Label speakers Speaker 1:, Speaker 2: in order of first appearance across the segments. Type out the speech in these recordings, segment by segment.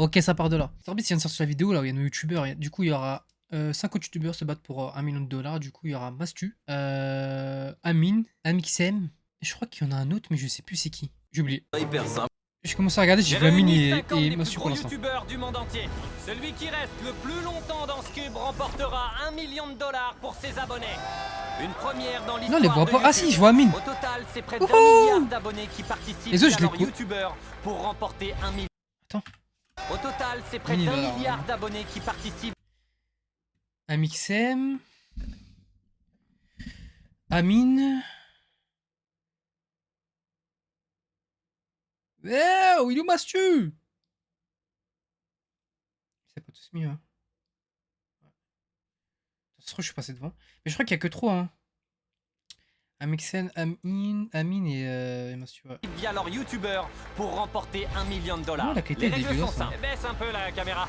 Speaker 1: Ok, ça part de là. Sorbis vient de sortir la vidéo là où il y a nos youtubeurs. Du coup, il y aura 5 autres youtubeurs se battent pour 1 million de dollars. Du coup, il y aura Mastu, Amine, Amixem. Et je crois qu'il y en a un autre, mais je sais plus c'est qui. J'ai oublié.
Speaker 2: Hyper simple.
Speaker 1: J'ai commencé à regarder, j'ai vu Amine et Mastu pour
Speaker 3: pour
Speaker 1: l'instant.
Speaker 3: youtubeurs du monde entier. Celui qui reste le plus longtemps dans ce cube remportera 1 million de dollars pour ses abonnés. Une première dans l'histoire.
Speaker 1: Non, les voit
Speaker 3: de
Speaker 1: pas. Ah
Speaker 3: YouTube.
Speaker 1: si, je vois Amine.
Speaker 3: Au total, c'est près d'1
Speaker 1: Wouhou
Speaker 3: milliard d'abonnés qui participent
Speaker 1: Les autres,
Speaker 3: à
Speaker 1: je les
Speaker 3: leur
Speaker 1: coupe.
Speaker 3: youtubeur pour remporter 1 million.
Speaker 1: Attends.
Speaker 3: Au total, c'est près
Speaker 1: $1
Speaker 3: d'1
Speaker 1: milliard.
Speaker 3: milliard d'abonnés qui participent.
Speaker 1: Amixem. Amine. Oh, il est où Mastu? C'est pas tous mis, hein. Ça se trouve, je suis passé devant. Mais je crois qu'il y a que 3, hein. Amixen, Amine et Mastu, ouais.
Speaker 3: Via leur youtubeur pour remporter 1 million de dollars.
Speaker 1: Oh, la qualité
Speaker 3: Les
Speaker 1: est
Speaker 3: règles
Speaker 1: dégueulasse,
Speaker 3: sont
Speaker 1: hein.
Speaker 3: simples. Baisse un peu la caméra.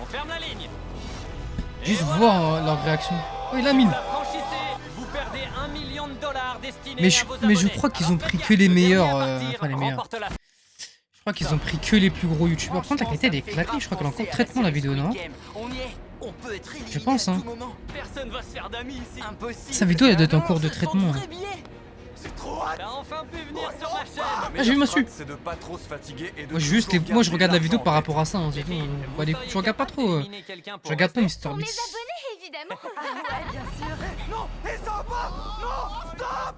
Speaker 3: On ferme la ligne. Et
Speaker 1: Juste
Speaker 3: voilà.
Speaker 1: voir leur réaction. Oh, il a Amine.
Speaker 3: Vous la franchissez, vous perdez 1 million de dollars destinés
Speaker 1: Mais je-
Speaker 3: à vos
Speaker 1: mais je
Speaker 3: abonnés.
Speaker 1: crois qu'ils ont
Speaker 3: Alors,
Speaker 1: pris
Speaker 3: faites
Speaker 1: que les
Speaker 3: gaffe, le
Speaker 1: meilleurs,
Speaker 3: dernier à partir
Speaker 1: enfin, les meilleurs.
Speaker 3: remporte la-
Speaker 1: Je crois qu'ils ont pris que les plus gros youtubeurs. Par contre, la qualité elle est éclatée. Je crois qu'elle a encore traitement la vidéo, non?
Speaker 2: On y est. On peut être éliminé
Speaker 1: Je pense,
Speaker 2: à
Speaker 1: hein.
Speaker 2: tout moment.
Speaker 3: Personne va se faire d'amis ici.
Speaker 2: Impossible.
Speaker 1: Sa vidéo elle doit être en cours de
Speaker 2: Ce sont
Speaker 1: traitement.
Speaker 2: vrais billets. C'est trop hâte.
Speaker 3: T'as enfin pu venir sur ma chaîne.
Speaker 1: Ah, j'ai vu Mastu.
Speaker 4: C'est de pas trop se fatiguer et de
Speaker 1: Moi, moi je regarde la vidéo par rapport à ça. Hein, c'est tout.
Speaker 3: Vous
Speaker 1: Bah,
Speaker 3: seriez
Speaker 1: je regarde pas
Speaker 3: capable
Speaker 1: trop.
Speaker 3: d'éliminer quelqu'un pour
Speaker 1: Je regarde pas
Speaker 3: rester
Speaker 1: Mr.
Speaker 5: Pour mes
Speaker 1: Beast.
Speaker 5: abonnés, évidemment.
Speaker 6: Ouais, bien sûr.
Speaker 4: Non, et ça va. Non, stop.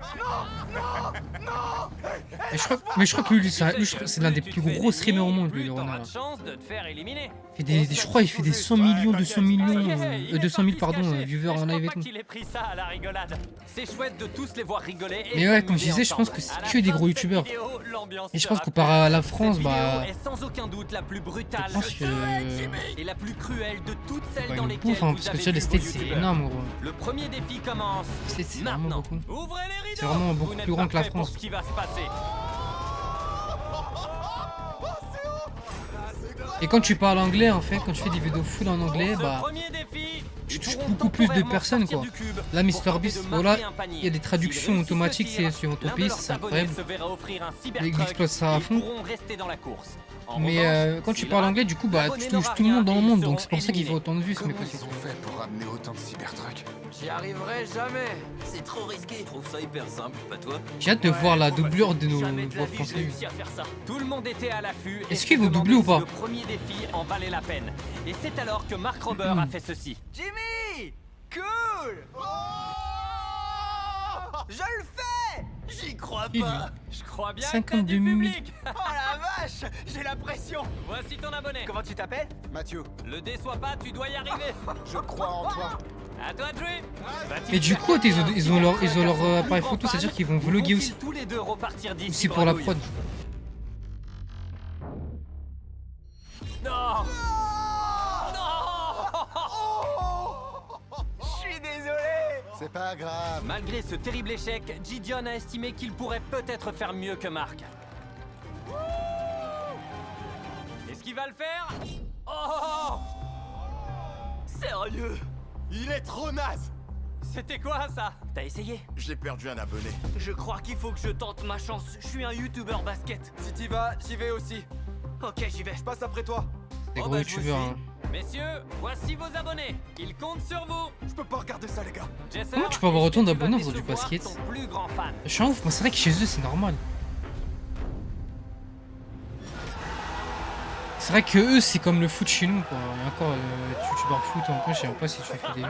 Speaker 1: Mais je crois que lui, c'est l'un des plus gros streamers au monde, lui, le renard.
Speaker 3: T'auras de chance de te faire éliminer.
Speaker 1: Je crois qu'il fait des 100 millions, 200 millions, 200 000 pardon, viewers en live et
Speaker 3: Je crois
Speaker 1: tout.
Speaker 3: pas qu'il ait pris ça à la rigolade. C'est chouette de tous les voir rigoler. Et
Speaker 1: Mais ouais, comme je
Speaker 3: s'amuser
Speaker 1: disais, je pense
Speaker 3: ensemble.
Speaker 1: que c'est
Speaker 3: À la
Speaker 1: que des
Speaker 3: fin
Speaker 1: gros
Speaker 3: de cette
Speaker 1: youtubeurs.
Speaker 3: vidéo, l'ambiance
Speaker 1: Et je
Speaker 3: sera
Speaker 1: pense comparé à la France,
Speaker 3: Cette
Speaker 1: bah.
Speaker 3: vidéo est sans aucun doute la plus brutale
Speaker 1: Je pense que.
Speaker 3: et la plus cruelle de toutes celles
Speaker 1: Bah,
Speaker 3: dans
Speaker 1: une
Speaker 3: lesquelles
Speaker 1: bouffe, hein,
Speaker 3: vous
Speaker 1: parce que
Speaker 3: avez
Speaker 1: déjà, les
Speaker 3: vu vos
Speaker 1: steaks c'est
Speaker 3: youtubeurs.
Speaker 1: énorme, gros.
Speaker 3: Le premier défi commence.
Speaker 1: C'est vraiment
Speaker 3: Maintenant,
Speaker 1: beaucoup.
Speaker 3: ouvrez les rideaux.
Speaker 1: C'est vraiment beaucoup
Speaker 3: Vous n'êtes
Speaker 1: plus grand
Speaker 3: pas
Speaker 1: que la
Speaker 3: prêts pour
Speaker 1: France.
Speaker 3: ce qui va se passer.
Speaker 1: Et quand tu parles anglais, en fait, quand tu fais des vidéos full en anglais,
Speaker 3: Pour ce
Speaker 1: bah.
Speaker 3: premier défi,
Speaker 1: Tu
Speaker 3: ils
Speaker 1: touches
Speaker 3: pourront
Speaker 1: beaucoup plus de
Speaker 3: temporairement
Speaker 1: personnes,
Speaker 3: sortir
Speaker 1: quoi.
Speaker 3: du cube
Speaker 1: Là,
Speaker 3: pour
Speaker 1: Mr.
Speaker 3: tenter
Speaker 1: Beast,
Speaker 3: de
Speaker 1: voilà,
Speaker 3: marquer un panier.
Speaker 1: il y a des traductions
Speaker 3: S'ils réussissent
Speaker 1: automatiques,
Speaker 3: ce tir,
Speaker 1: c'est sur
Speaker 3: l'un de
Speaker 1: Autopace,
Speaker 3: leurs
Speaker 1: c'est
Speaker 3: abonnés
Speaker 1: incroyable.
Speaker 3: se verra offrir un
Speaker 1: Il
Speaker 3: cybertruck
Speaker 1: exploite ça à
Speaker 3: et
Speaker 1: fond.
Speaker 3: ils pourront rester dans la course. En
Speaker 1: Mais
Speaker 3: revanche,
Speaker 1: quand tu
Speaker 3: s'ils
Speaker 1: parles
Speaker 3: ratent,
Speaker 1: anglais, du coup, bah,
Speaker 3: l'abonné
Speaker 1: tu touches
Speaker 3: n'aura
Speaker 1: tout le monde dans le
Speaker 3: rien et
Speaker 1: monde,
Speaker 3: ils
Speaker 1: donc c'est pour ça qu'il fait
Speaker 3: seront
Speaker 1: autant de vues, ce mec
Speaker 4: Comment
Speaker 1: aussi.
Speaker 4: ils ont fait pour ramener autant de cybertrucks?
Speaker 2: J'y arriverai jamais. C'est trop risqué. Je trouve ça hyper simple, pas toi?
Speaker 1: J'ai hâte de voir la doublure de nos
Speaker 3: Jamais de la
Speaker 1: voix
Speaker 3: vie, j'ai
Speaker 1: françaises.
Speaker 3: réussi à faire ça. Tout le monde était à l'affût. et
Speaker 1: Est-ce
Speaker 3: s'est
Speaker 1: qu'ils vont
Speaker 3: demandé
Speaker 1: doubler ou
Speaker 3: si
Speaker 1: pas?
Speaker 3: Le premier défi en valait la peine. Et c'est alors que Mark Rober a fait ceci.
Speaker 6: Jimmy! Cool! Je le fais!
Speaker 2: J'y crois
Speaker 1: Il,
Speaker 2: pas.
Speaker 3: Je crois bien que
Speaker 1: 52
Speaker 3: t'as du
Speaker 1: 000.
Speaker 3: public.
Speaker 6: Oh la vache! J'ai la pression!
Speaker 3: Voici ton abonné.
Speaker 6: Comment tu t'appelles?
Speaker 4: Mathieu,
Speaker 3: Le déçois pas, tu dois y arriver.
Speaker 4: je crois en toi.
Speaker 3: À toi de jouer.
Speaker 1: Mais du coup, ils ont leur appareil photo, c'est-à-dire qu'ils vont vlogger aussi.
Speaker 3: Tous les deux repartir
Speaker 1: Ou
Speaker 3: d'ici.
Speaker 1: c'est pour la
Speaker 3: bredouille.
Speaker 1: prod.
Speaker 3: Non.
Speaker 6: Je suis désolé!
Speaker 4: C'est pas grave.
Speaker 3: Malgré ce terrible échec, Gideon a estimé qu'il pourrait peut-être faire mieux que Mark. Est-ce qu'il va le faire? Oh!
Speaker 2: Sérieux?
Speaker 4: Il est trop naze.
Speaker 3: C'était quoi ça?
Speaker 2: T'as essayé?
Speaker 4: J'ai perdu un abonné.
Speaker 2: Je crois qu'il faut que je tente ma chance. Je suis un youtubeur basket.
Speaker 6: Si t'y vas, j'y vais aussi.
Speaker 2: Ok, j'y vais.
Speaker 6: Je passe après toi.
Speaker 1: Des
Speaker 2: Oh
Speaker 1: gros
Speaker 2: bah, je
Speaker 1: youtubeurs.
Speaker 2: vous
Speaker 1: Hein.
Speaker 3: Messieurs, voici vos abonnés. Ils comptent sur vous.
Speaker 6: Je peux pas regarder ça, les gars.
Speaker 3: Jesser,
Speaker 1: Comment tu peux avoir autant
Speaker 3: est-ce que tu
Speaker 1: d'abonnés
Speaker 3: vas
Speaker 1: dans du
Speaker 3: décevoir
Speaker 1: basket?
Speaker 3: ton plus grand fan?
Speaker 1: Je suis un ouf, moi c'est vrai que chez eux c'est normal. C'est vrai que eux c'est comme le foot chez nous quoi. Il y a encore youtubeur foot en plus, je sais même pas si tu fais des vues.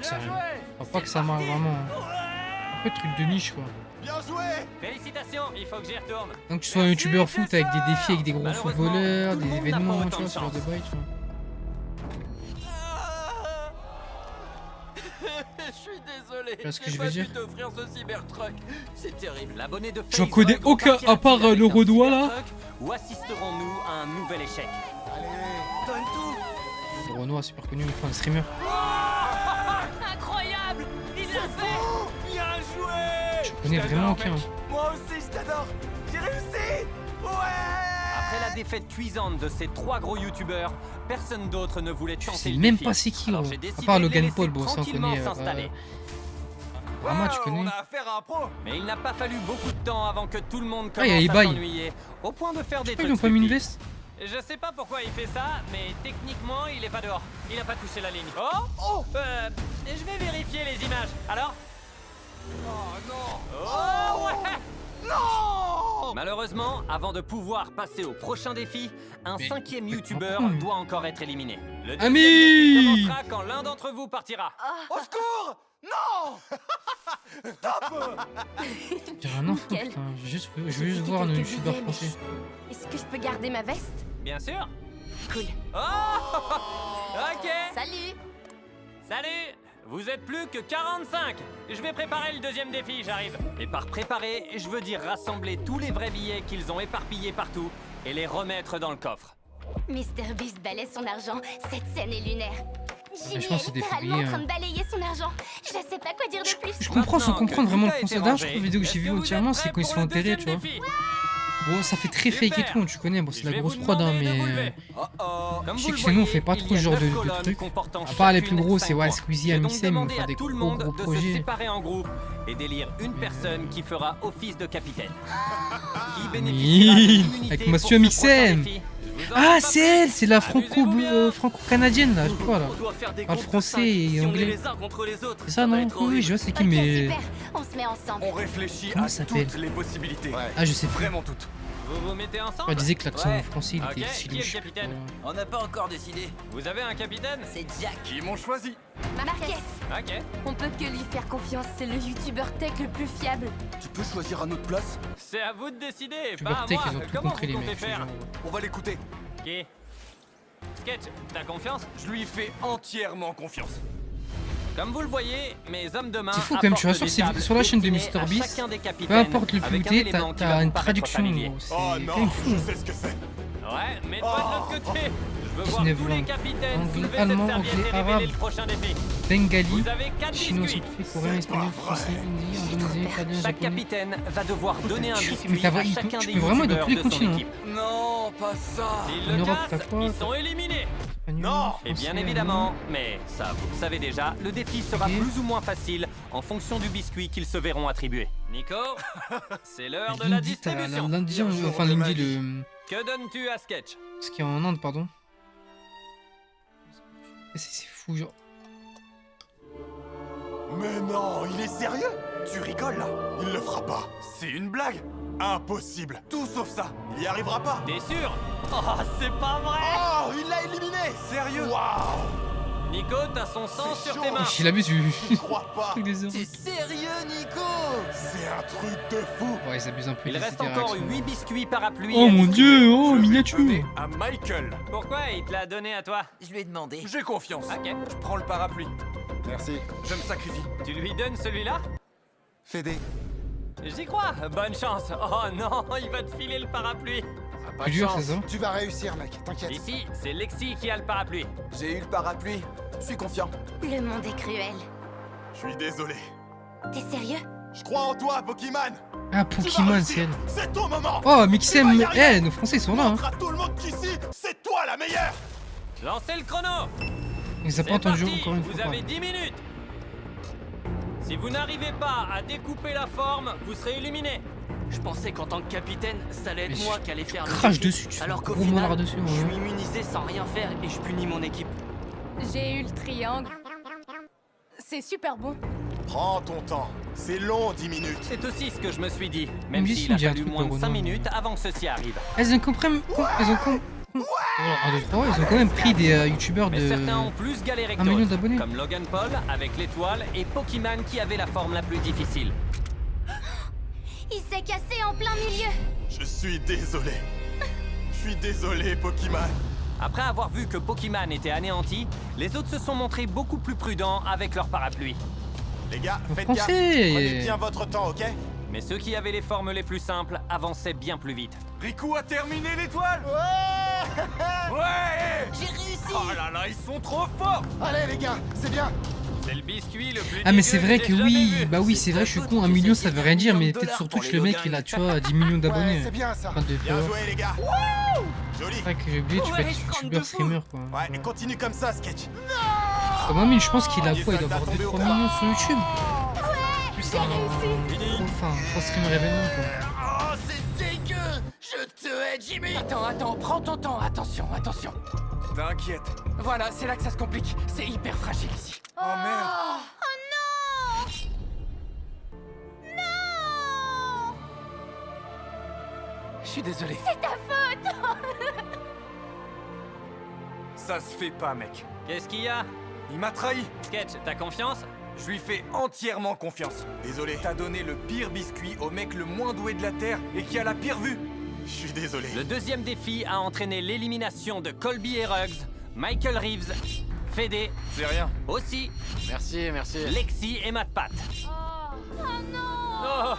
Speaker 1: Sérieux. Je crois pas que ça marche vraiment. Un peu truc de niche quoi.
Speaker 4: Bien joué.
Speaker 3: Félicitations, il faut que j'y retourne.
Speaker 1: Donc tu sois un youtubeur foot avec des défis avec des gros
Speaker 3: Malheureusement,
Speaker 1: footballeurs,
Speaker 3: tout le
Speaker 1: des
Speaker 3: monde n'a pas
Speaker 1: événements,
Speaker 3: autant
Speaker 1: tu vois,
Speaker 3: de
Speaker 1: ce genre de
Speaker 3: chance.
Speaker 1: bail, tu vois.
Speaker 2: Je suis désolé.
Speaker 1: Tu vois ce que je
Speaker 2: J'ai
Speaker 1: veux
Speaker 2: pas
Speaker 1: dire?
Speaker 2: pu t'offrir ce cybertruck. C'est terrible.
Speaker 3: L'abonné de
Speaker 1: J'en
Speaker 3: FaZe
Speaker 1: connais
Speaker 3: Rug
Speaker 1: aucun,
Speaker 3: repartira-t-il
Speaker 1: à part,
Speaker 3: avec
Speaker 1: le
Speaker 3: un
Speaker 1: Renoir, là.
Speaker 3: cybertruck Ou assisterons-nous à un nouvel échec?
Speaker 4: Allez.
Speaker 2: Donne tout.
Speaker 1: Le Renoir super connu, enfin le streamer.
Speaker 5: Incroyable! Il l'a fait!
Speaker 6: Bien joué!
Speaker 1: Je connais vraiment aucun.
Speaker 6: Moi aussi, je t'adore! J'ai réussi! Ouais!
Speaker 3: Après la défaite cuisante de ces trois gros youtubeurs, personne d'autre ne voulait
Speaker 1: Je
Speaker 3: tenter
Speaker 1: sais
Speaker 3: le
Speaker 1: même
Speaker 3: défi.
Speaker 1: pas c'est qui
Speaker 3: Alors
Speaker 1: gros.
Speaker 3: j'ai
Speaker 1: À
Speaker 3: décidé
Speaker 1: part
Speaker 3: de les
Speaker 1: Logan
Speaker 3: laisser
Speaker 1: Paul, bon ça on
Speaker 3: tranquillement
Speaker 1: connaît.
Speaker 3: s'installer.
Speaker 1: Rama tu
Speaker 6: Wow,
Speaker 1: connais.
Speaker 6: On a affaire à un pro!
Speaker 3: Mais il n'a pas fallu beaucoup de temps avant que tout le monde
Speaker 1: Ah, il y a
Speaker 3: commence à
Speaker 1: Ibai.
Speaker 3: s'ennuyer, au point de faire des
Speaker 1: Ils
Speaker 3: trucs
Speaker 1: ont pas mis une
Speaker 3: stupides.
Speaker 1: veste?
Speaker 3: Je sais pas pourquoi il fait ça, mais techniquement, il est pas dehors. Il a pas touché la ligne. Oh je vais vérifier les images. Alors?
Speaker 6: Oh non.
Speaker 3: Oh ouais!
Speaker 6: Non.
Speaker 3: Malheureusement, avant de pouvoir passer au prochain défi, un
Speaker 1: Mais-
Speaker 3: 5e
Speaker 1: mais
Speaker 3: youtubeur
Speaker 1: pourquoi
Speaker 3: doit encore être éliminé. Le
Speaker 1: Ami!
Speaker 3: deuxième défi commencera quand l'un d'entre vous partira.
Speaker 6: Au secours. Non.
Speaker 1: J'ai rien à foutre,
Speaker 5: Nickel.
Speaker 1: putain. Je veux
Speaker 5: J'ai
Speaker 1: juste
Speaker 5: dit
Speaker 1: voir nos
Speaker 5: quelques
Speaker 1: youtubeurs
Speaker 5: idées, mais
Speaker 1: français.
Speaker 5: Est-ce que je peux garder ma veste?
Speaker 3: Bien sûr.
Speaker 5: Cool.
Speaker 3: Oh! Ok.
Speaker 5: Salut.
Speaker 3: Salut! Vous êtes plus que 45! Je vais préparer le deuxième défi, j'arrive. Et par préparer, je veux dire rassembler tous les vrais billets qu'ils ont éparpillés partout et les remettre dans le coffre.
Speaker 5: Mr Beast balaie son argent. Cette scène est lunaire. Jimmy
Speaker 1: je pense que
Speaker 5: est
Speaker 1: c'est des
Speaker 5: littéralement
Speaker 1: fouillis,
Speaker 5: en train de balayer son argent. Je sais pas quoi dire de plus.
Speaker 1: Je comprends sans
Speaker 3: Maintenant que
Speaker 1: comprendre vraiment
Speaker 3: tout
Speaker 1: le
Speaker 3: a été
Speaker 1: concept. D'ailleurs, je
Speaker 3: rangé,
Speaker 1: trouve la vidéo que j'ai
Speaker 3: est-ce
Speaker 1: vue
Speaker 3: vous
Speaker 1: entièrement,
Speaker 3: êtes
Speaker 1: c'est
Speaker 3: prêts
Speaker 1: quand ils
Speaker 3: pour
Speaker 1: sont
Speaker 3: le
Speaker 1: enterrés, tu
Speaker 3: deuxième
Speaker 1: vois.
Speaker 3: défi?
Speaker 1: Bon, ça fait très fake et
Speaker 3: Super.
Speaker 1: tout, tu connais, bon, c'est
Speaker 3: Je
Speaker 1: la
Speaker 3: vais
Speaker 1: grosse
Speaker 3: vous
Speaker 1: prod, hein,
Speaker 3: demander de vous
Speaker 1: mais.
Speaker 3: lever.
Speaker 6: Comme
Speaker 1: Je sais que chez nous, on fait pas trop ce genre de trucs. À part les plus gros, c'est ouais, Squeezie, Amixem, on fait des
Speaker 3: tout le
Speaker 1: gros
Speaker 3: monde
Speaker 1: gros
Speaker 3: de se
Speaker 1: projets.
Speaker 3: séparer en groupe et d'élire une personne qui fera office de capitaine. Qui
Speaker 1: Oui,
Speaker 3: bénéficiera de l'immunité
Speaker 1: avec
Speaker 3: pour
Speaker 1: Monsieur
Speaker 3: ce
Speaker 1: Amixem.
Speaker 3: prochain défi. Je vous en
Speaker 1: Ah,
Speaker 3: dis pas
Speaker 1: c'est elle,
Speaker 3: plus.
Speaker 1: c'est la
Speaker 3: Amusez-vous bien.
Speaker 1: franco-canadienne, là, je crois, là.
Speaker 7: On doit faire des
Speaker 1: Parle
Speaker 7: groupes de
Speaker 1: français
Speaker 7: 5.
Speaker 1: et
Speaker 7: Si on est
Speaker 1: anglais.
Speaker 7: les uns contre les autres,
Speaker 1: C'est ça,
Speaker 7: va
Speaker 1: non?
Speaker 7: être
Speaker 1: Oui,
Speaker 7: horrible.
Speaker 1: je vois c'est qui,
Speaker 5: Ok,
Speaker 1: mais.
Speaker 5: super. On se met ensemble.
Speaker 6: On réfléchit
Speaker 1: Comment
Speaker 6: à
Speaker 1: ça s'appelle
Speaker 6: toutes les possibilités.
Speaker 4: Ouais.
Speaker 1: Ah, je sais plus.
Speaker 6: Vraiment toutes.
Speaker 3: Vous vous mettez ensemble?
Speaker 1: On disait que l'accent
Speaker 3: Ouais.
Speaker 1: français, il
Speaker 3: Ok,
Speaker 1: était
Speaker 3: qui est le
Speaker 1: filouche.
Speaker 3: capitaine?
Speaker 2: On n'a pas encore décidé.
Speaker 3: Vous avez un capitaine?
Speaker 2: C'est Jack.
Speaker 6: Qui m'ont choisi.
Speaker 5: Marquez.
Speaker 3: Ok.
Speaker 5: On peut que lui faire confiance. C'est le youtubeur tech le plus fiable.
Speaker 6: Tu peux choisir à notre place.
Speaker 3: C'est à vous de décider,
Speaker 1: Tu
Speaker 3: pas à
Speaker 1: Tech,
Speaker 3: moi.
Speaker 1: ils ont tout
Speaker 3: Comment
Speaker 1: compris,
Speaker 3: vous
Speaker 1: les
Speaker 3: comptez
Speaker 1: mecs.
Speaker 3: faire?
Speaker 6: On va l'écouter.
Speaker 3: Qui? Sketch, t'as confiance?
Speaker 6: Je lui fais entièrement confiance.
Speaker 3: Comme vous le voyez, mes hommes de main.
Speaker 1: C'est fou quand même, tu vois, sur la chaîne de MrBeast, peu importe le plus où t'es, t'as une traduction. Gros. C'est
Speaker 4: Oh
Speaker 1: quand
Speaker 4: non,
Speaker 1: même fou.
Speaker 4: je sais ce que c'est.
Speaker 3: Ouais, mets-toi de l'autre côté. Je veux voir
Speaker 1: Genève,
Speaker 3: tous les
Speaker 1: ouais.
Speaker 3: capitaines
Speaker 1: Anglais,
Speaker 3: soulever
Speaker 1: allemand,
Speaker 3: cette serviette
Speaker 1: anglais,
Speaker 3: et révéler
Speaker 1: arabe.
Speaker 3: le prochain défi.
Speaker 1: Bengali,
Speaker 3: Vous avez 4
Speaker 1: chinois,
Speaker 3: biscuits.
Speaker 1: sud coréen, espagnol, français, hindi, indonésien, italien,
Speaker 3: Chaque
Speaker 1: japonais.
Speaker 3: capitaine va devoir donner un
Speaker 1: Mais
Speaker 3: biscuit
Speaker 1: t'as
Speaker 3: à
Speaker 1: vrai,
Speaker 3: chacun
Speaker 1: tu
Speaker 3: des
Speaker 1: peux vraiment être dans
Speaker 3: youtubeurs
Speaker 1: tous les
Speaker 3: de son
Speaker 1: continents.
Speaker 3: équipe.
Speaker 6: Non, pas ça.
Speaker 3: S'ils
Speaker 1: En
Speaker 3: le
Speaker 1: Europe,
Speaker 3: cassent,
Speaker 1: t'as quoi?
Speaker 3: ils sont éliminés.
Speaker 1: Espagnol,
Speaker 4: Non.
Speaker 3: Et bien
Speaker 1: français,
Speaker 3: évidemment, mais ça vous le savez déjà, le défi sera
Speaker 1: Ok.
Speaker 3: plus ou moins facile en fonction du biscuit qu'ils se verront attribuer. Nico, c'est l'heure de la
Speaker 1: L'Indie, t'as
Speaker 3: distribution.
Speaker 1: l'Indien,
Speaker 4: Pire jour
Speaker 1: enfin
Speaker 4: de ma
Speaker 1: l'Indie,
Speaker 4: vie.
Speaker 1: le.
Speaker 3: Que donnes-tu à Sketch?
Speaker 1: Ce qui est en Inde, pardon. C'est fou, genre.
Speaker 4: Mais non, il est sérieux?
Speaker 6: Tu rigoles là.
Speaker 4: Il le fera pas.
Speaker 6: C'est une blague.
Speaker 4: Impossible.
Speaker 6: Tout sauf ça.
Speaker 4: Il y arrivera pas.
Speaker 3: T'es sûr? Oh, c'est pas vrai!
Speaker 4: Oh, il l'a éliminé.
Speaker 6: Sérieux?
Speaker 4: Waouh.
Speaker 3: Nico, t'as son sang
Speaker 4: C'est
Speaker 3: sur
Speaker 4: chaud.
Speaker 3: tes mains.
Speaker 1: Il abuse du.
Speaker 4: Je crois pas.
Speaker 1: truc des heures.
Speaker 2: T'es sérieux, Nico?
Speaker 4: C'est un truc de fou.
Speaker 1: Ouais, ils abusent un peu.
Speaker 3: Il
Speaker 1: des
Speaker 3: reste encore
Speaker 1: réactions.
Speaker 3: 8 biscuits parapluies.
Speaker 1: Oh
Speaker 3: à
Speaker 1: mon
Speaker 3: distribuer.
Speaker 1: dieu, oh
Speaker 6: Je vais
Speaker 1: miniature.
Speaker 6: donner à Michael.
Speaker 3: Pourquoi il te l'a donné à toi?
Speaker 2: Je lui ai demandé.
Speaker 6: J'ai confiance.
Speaker 3: Ok.
Speaker 6: Je prends le parapluie.
Speaker 4: Merci.
Speaker 6: Je me sacrifie.
Speaker 3: Tu lui donnes celui-là?
Speaker 6: Fédé.
Speaker 3: J'y crois. Bonne chance. Oh non, il va te filer le parapluie.
Speaker 6: Pas
Speaker 1: Plus
Speaker 6: de
Speaker 1: dur,
Speaker 6: chance.
Speaker 1: c'est ça?
Speaker 4: Tu vas réussir, mec. T'inquiète.
Speaker 3: Ici, c'est Lexi qui a le parapluie.
Speaker 6: J'ai eu le parapluie. Je suis confiant.
Speaker 5: Le monde est cruel.
Speaker 4: Je suis désolé.
Speaker 5: T'es sérieux?
Speaker 4: Je crois en toi, Pokémon.
Speaker 1: Ah,
Speaker 4: Tu vas
Speaker 1: Pokémon,
Speaker 4: réussir.
Speaker 1: c'est elle.
Speaker 4: C'est ton moment.
Speaker 1: Oh, Mixem,
Speaker 4: Tu vas y arriver.
Speaker 1: eh, nos Français ils sont là. Hein.
Speaker 4: Montre à tout le monde qu'ici, c'est toi la meilleure.
Speaker 3: Lancez le chrono.
Speaker 1: Ils ont
Speaker 3: C'est
Speaker 1: pas entendu
Speaker 3: parti.
Speaker 1: encore une
Speaker 3: Vous
Speaker 1: fois.
Speaker 3: avez 10 minutes. Si vous n'arrivez pas à découper la forme, vous serez éliminé.
Speaker 7: Je pensais qu'en tant que capitaine, ça allait être
Speaker 1: Mais
Speaker 7: moi qui allait faire le
Speaker 1: Crache
Speaker 7: défi.
Speaker 1: dessus, tu fais
Speaker 7: Alors
Speaker 1: un
Speaker 7: qu'au
Speaker 1: gros
Speaker 7: final,
Speaker 1: molar dessus.
Speaker 7: je
Speaker 1: ouais.
Speaker 7: suis immunisé sans rien faire et je punis mon équipe.
Speaker 5: J'ai eu le triangle. C'est super bon.
Speaker 4: Prends ton temps. C'est long, 10 minutes.
Speaker 3: C'est aussi ce que je me suis dit, même
Speaker 1: Mais
Speaker 3: s'il
Speaker 1: si,
Speaker 3: a
Speaker 1: il dit un
Speaker 3: fallu
Speaker 1: truc
Speaker 3: moins de
Speaker 1: de
Speaker 3: 5
Speaker 1: Renault.
Speaker 3: minutes avant que ceci arrive.
Speaker 1: Ils ont compris. Ils ont compris. Alors, 1, 2, 3, ils ont quand même pris des youtubeurs
Speaker 3: Mais
Speaker 1: de.
Speaker 3: certains ont plus galéré que
Speaker 1: 1 million
Speaker 3: d'autres,
Speaker 1: d'abonnés.
Speaker 3: comme Logan Paul avec l'étoile et Pokémon qui avait la forme la plus difficile.
Speaker 5: Il s'est cassé en plein milieu.
Speaker 4: Je suis désolé. Je suis désolé, Pokémon.
Speaker 3: Après avoir vu que Pokémon était anéanti, les autres se sont montrés beaucoup plus prudents avec leur parapluie.
Speaker 4: Les gars,
Speaker 1: En
Speaker 4: faites gaffe.
Speaker 1: français.
Speaker 4: Prenez bien votre temps, ok?
Speaker 3: Mais ceux qui avaient les formes les plus simples avançaient bien plus vite.
Speaker 6: Riku a terminé l'étoile.
Speaker 4: Ouais.
Speaker 6: Ouais.
Speaker 2: J'ai réussi!
Speaker 6: Oh là là, ils sont trop forts.
Speaker 4: Allez, les gars, c'est bien.
Speaker 3: C'est le biscuit le plus
Speaker 1: Ah, mais c'est
Speaker 3: dégueu
Speaker 1: vrai
Speaker 3: que
Speaker 1: que
Speaker 3: j'ai jamais
Speaker 1: oui,
Speaker 3: vu.
Speaker 1: bah oui, c'est vrai, je suis con, 1 million ça veut rien dire, mais peut-être surtout que le mec il a, tu vois, 10 millions
Speaker 4: Ouais,
Speaker 1: d'abonnés.
Speaker 4: c'est bien ça.
Speaker 1: Enfin, de
Speaker 4: Bien
Speaker 1: followers.
Speaker 4: joué, les gars. Joli.
Speaker 1: C'est vrai que j'ai oublié, tu peux
Speaker 7: Ouais,
Speaker 1: être
Speaker 7: je crame de
Speaker 1: youtubeur
Speaker 7: fou.
Speaker 1: streamer quoi.
Speaker 4: Ouais, et continue comme ça, Sketch.
Speaker 1: Comme 1 million, je pense qu'il a
Speaker 4: Les
Speaker 1: quoi? Il doit
Speaker 4: soldats
Speaker 1: avoir
Speaker 4: tombés
Speaker 1: 2-3
Speaker 4: au combat.
Speaker 1: millions sur YouTube. Plus
Speaker 5: j'ai réussi.
Speaker 1: Enfin, 3 streamers événements quoi.
Speaker 2: Oh, c'est dégueu! Je te hais,
Speaker 6: Jimmy! Attends, prends ton temps, attention.
Speaker 4: T'inquiète.
Speaker 6: Voilà, c'est là que ça se complique. C'est hyper fragile ici.
Speaker 4: Oh merde.
Speaker 6: Je suis désolé.
Speaker 4: Ça se fait pas, mec.
Speaker 3: Qu'est-ce qu'il y a?
Speaker 4: Il m'a trahi.
Speaker 3: Sketch, t'as confiance?
Speaker 4: Je lui fais entièrement confiance. Désolé. T'as donné le pire biscuit au mec le moins doué de la Terre et qui a la pire vue. Je suis désolé.
Speaker 3: Le deuxième défi a entraîné l'élimination de Colby et Ruggs, Michael Reeves, Fede,
Speaker 4: C'est rien.
Speaker 3: aussi
Speaker 6: Merci.
Speaker 3: Lexi et MatPat. Oh,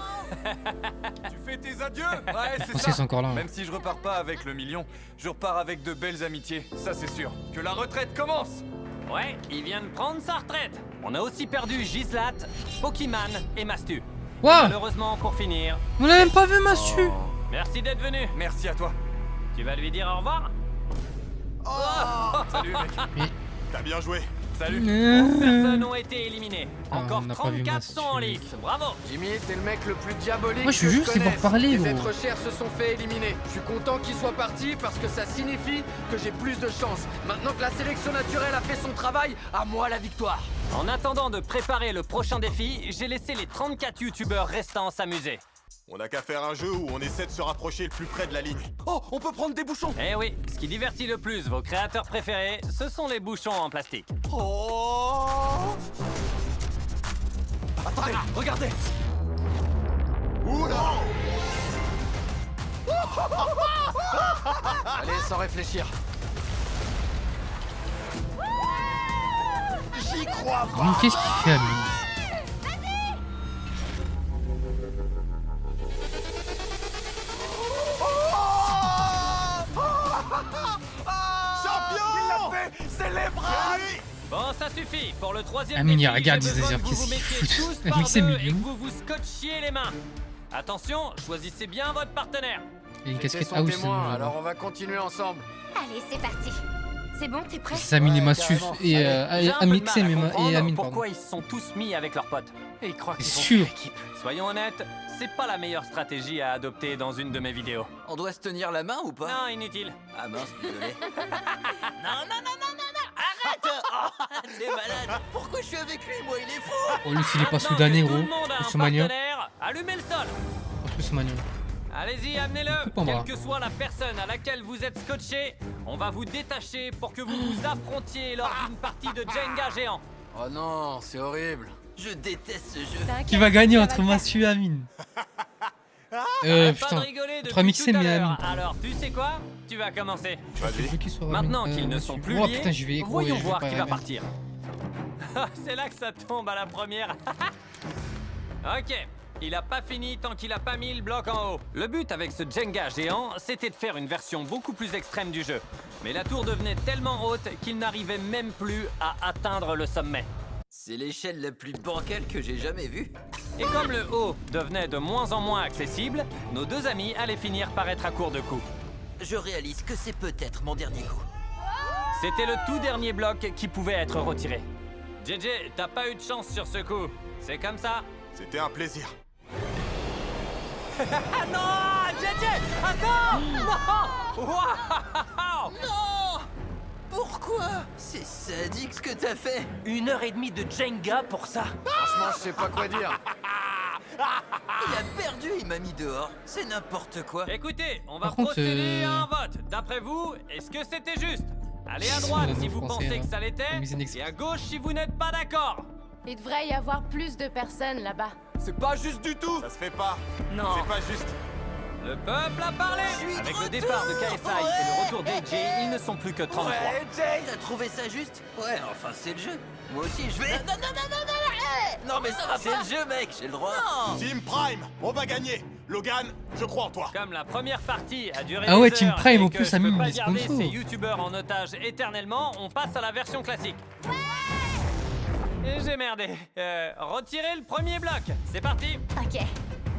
Speaker 4: Tu fais tes adieux? Ouais, c'est
Speaker 1: Oh,
Speaker 4: ça.
Speaker 1: c'est encore là.
Speaker 4: Même si je repars pas avec le million, je repars avec de belles amitiés. Ça, c'est sûr. Que la retraite commence.
Speaker 3: ouais, il vient de prendre sa retraite. On a aussi perdu Gislat, Pokémon et Mastu.
Speaker 1: Waouh!
Speaker 3: Malheureusement, pour finir,
Speaker 1: On l'a même pas vu, Mastu!
Speaker 3: merci d'être venu.
Speaker 4: Merci à toi.
Speaker 3: Tu vas lui dire au revoir?
Speaker 4: Salut, mec.
Speaker 1: Mais-
Speaker 4: T'as bien joué. Salut.
Speaker 3: Personnes ont été éliminées.
Speaker 1: Ah,
Speaker 3: Encore
Speaker 1: on n'a pas vu
Speaker 3: 34
Speaker 1: Mastu.
Speaker 3: sont en lice. Bravo.
Speaker 6: Jimmy, t'es le mec le plus diabolique.
Speaker 1: Moi, je suis
Speaker 6: que
Speaker 1: juste
Speaker 6: connaisse.
Speaker 1: pour parler,
Speaker 6: Les
Speaker 1: gros.
Speaker 6: êtres chers se sont fait éliminer. Je suis content qu'ils soient partis parce que ça signifie que j'ai plus de chance. Maintenant que la sélection naturelle a fait son travail, à moi la victoire.
Speaker 3: En attendant de préparer le prochain défi, j'ai laissé les 34 youtubeurs restants s'amuser.
Speaker 4: On n'a qu'à faire un jeu où on essaie de se rapprocher le plus près de la ligne.
Speaker 6: Oh, on peut prendre des bouchons.
Speaker 3: Eh oui, ce qui divertit le plus vos créateurs préférés, ce sont les bouchons en plastique.
Speaker 6: Oh. Attendez, regardez.
Speaker 4: Oula!
Speaker 6: Allez, sans réfléchir.
Speaker 4: J'y crois pas!
Speaker 1: Amine, qu'est-ce qu'il fait, Amine?
Speaker 4: Champion! Il l'a fait! C'est les bras!
Speaker 3: Bon, ça suffit. Pour le troisième
Speaker 1: Amine, il
Speaker 3: défi,
Speaker 1: regarde,
Speaker 3: j'ai
Speaker 1: il se
Speaker 3: besoin
Speaker 1: dit,
Speaker 3: que vous vous
Speaker 1: qu'est-ce qu'il
Speaker 3: mettiez
Speaker 1: fout?
Speaker 3: tous par
Speaker 1: Amine, c'est
Speaker 3: deux et
Speaker 1: mignon.
Speaker 3: que vous vous scotchiez les mains. Attention, choisissez bien votre partenaire.
Speaker 1: Il y a une
Speaker 6: T'es
Speaker 1: casquette.
Speaker 6: son
Speaker 1: Ah oui, c'est
Speaker 6: témoin,
Speaker 1: bon,
Speaker 6: alors on va continuer ensemble.
Speaker 5: Allez, c'est parti. C'est bon, t'es prêt?
Speaker 1: c'est Amine et
Speaker 6: Ouais,
Speaker 1: Mastu
Speaker 6: carrément.
Speaker 1: et
Speaker 3: J'ai un peu de
Speaker 1: Amix
Speaker 3: mal à
Speaker 1: et
Speaker 3: comprendre
Speaker 1: Amine, pardon.
Speaker 3: pourquoi ils se sont tous mis avec leurs potes.
Speaker 6: Et ils croient qu'ils
Speaker 1: C'est
Speaker 6: vont
Speaker 1: sûr.
Speaker 6: faire équipe.
Speaker 3: Soyons honnêtes, c'est pas la meilleure stratégie à adopter dans une de mes vidéos.
Speaker 2: On doit se tenir la main ou pas?
Speaker 3: Non, inutile.
Speaker 2: Ah mince, désolé. non, arrête! Oh, t'es malade! Pourquoi je suis avec lui, moi, il est fou!
Speaker 1: Oh, lui, s'il est pas
Speaker 3: Maintenant
Speaker 1: soudanais,
Speaker 3: que tout
Speaker 1: gros.
Speaker 3: le monde a un
Speaker 1: Somalien.
Speaker 3: partenaire, allumez le sol.
Speaker 1: Franchement, Somalien.
Speaker 3: Allez-y, amenez-le.
Speaker 1: Coupe en bras.
Speaker 3: Quelle que soit la personne à laquelle vous êtes scotché, on va vous détacher pour que vous vous affrontiez lors d'une partie de Jenga géant.
Speaker 6: Oh non, c'est horrible.
Speaker 2: Je déteste ce jeu.
Speaker 1: Qui va gagner entre Mastu et Amine?
Speaker 3: Pas de
Speaker 1: Putain.
Speaker 3: rigoler
Speaker 1: entre
Speaker 3: depuis
Speaker 1: Amixem
Speaker 3: tout à
Speaker 1: et
Speaker 3: l'heure.
Speaker 1: Amine.
Speaker 3: Alors, tu sais quoi? Tu vas commencer.
Speaker 1: Je veux qu'il soit
Speaker 3: Maintenant
Speaker 1: Amine.
Speaker 3: qu'ils ne
Speaker 1: Mastu.
Speaker 3: sont plus
Speaker 1: Oh
Speaker 3: liés,
Speaker 1: putain, je vais
Speaker 3: voyons
Speaker 1: je vais
Speaker 3: voir
Speaker 1: pas
Speaker 3: qui va
Speaker 1: arriver.
Speaker 3: partir. C'est là que ça tombe à la première. Ok, il a pas fini tant qu'il a pas mis le bloc en haut. Le but avec ce Jenga géant, c'était de faire une version beaucoup plus extrême du jeu. Mais la tour devenait tellement haute qu'il n'arrivait même plus à atteindre le sommet.
Speaker 2: C'est l'échelle la plus bancale que j'ai jamais vue.
Speaker 3: Et comme le haut devenait de moins en moins accessible, nos deux amis allaient finir par être à court de coups.
Speaker 2: Je réalise que c'est peut-être mon dernier coup.
Speaker 3: C'était le tout dernier bloc qui pouvait être retiré. JJ, t'as pas eu de chance sur ce coup. C'est comme ça.
Speaker 4: C'était un plaisir.
Speaker 3: Ah non, JJ, attends. Non. Waouh.
Speaker 2: Non! Pourquoi? C'est sadique ce que t'as fait!
Speaker 7: 1h30 de Jenga pour ça.
Speaker 6: Franchement, je sais pas quoi dire.
Speaker 2: Il a perdu, il m'a mis dehors. C'est n'importe quoi.
Speaker 3: Écoutez, on va
Speaker 1: Par contre,
Speaker 3: procéder à un vote. D'après vous, est-ce que c'était juste? Allez à droite si vous
Speaker 1: Français,
Speaker 3: pensez
Speaker 1: hein.
Speaker 3: que ça l'était,
Speaker 1: Mise en exprès.
Speaker 3: et à gauche si vous n'êtes pas d'accord.
Speaker 8: Il devrait y avoir plus de personnes là-bas.
Speaker 6: C'est pas juste du tout.
Speaker 4: Ça se fait pas.
Speaker 7: Non.
Speaker 4: C'est pas juste.
Speaker 3: Le peuple a parlé.
Speaker 2: Je suis
Speaker 3: Avec
Speaker 2: de
Speaker 3: le
Speaker 2: retour.
Speaker 3: départ de KSI et le retour d'AJ, ils ne sont plus que 33.
Speaker 2: Ouais, Jay, t'as trouvé ça juste? Ouais, enfin, c'est le jeu. Moi aussi, je vais. Non, mais ça va. C'est le jeu, mec, j'ai le droit. Non!
Speaker 4: Team Prime, on va gagner. Logan, je crois en toi.
Speaker 3: Comme la première partie a duré
Speaker 1: Ah ouais,
Speaker 3: des
Speaker 1: Team
Speaker 3: heures
Speaker 1: Prime,
Speaker 3: et
Speaker 1: en
Speaker 3: que
Speaker 1: plus,
Speaker 3: je peux
Speaker 1: Amine,
Speaker 3: pas
Speaker 1: il est
Speaker 3: garder
Speaker 1: sponsor.
Speaker 3: ces youtubeurs en otage éternellement, on passe à la version classique. Et j'ai merdé. Retirez le premier bloc. C'est parti.
Speaker 5: Ok.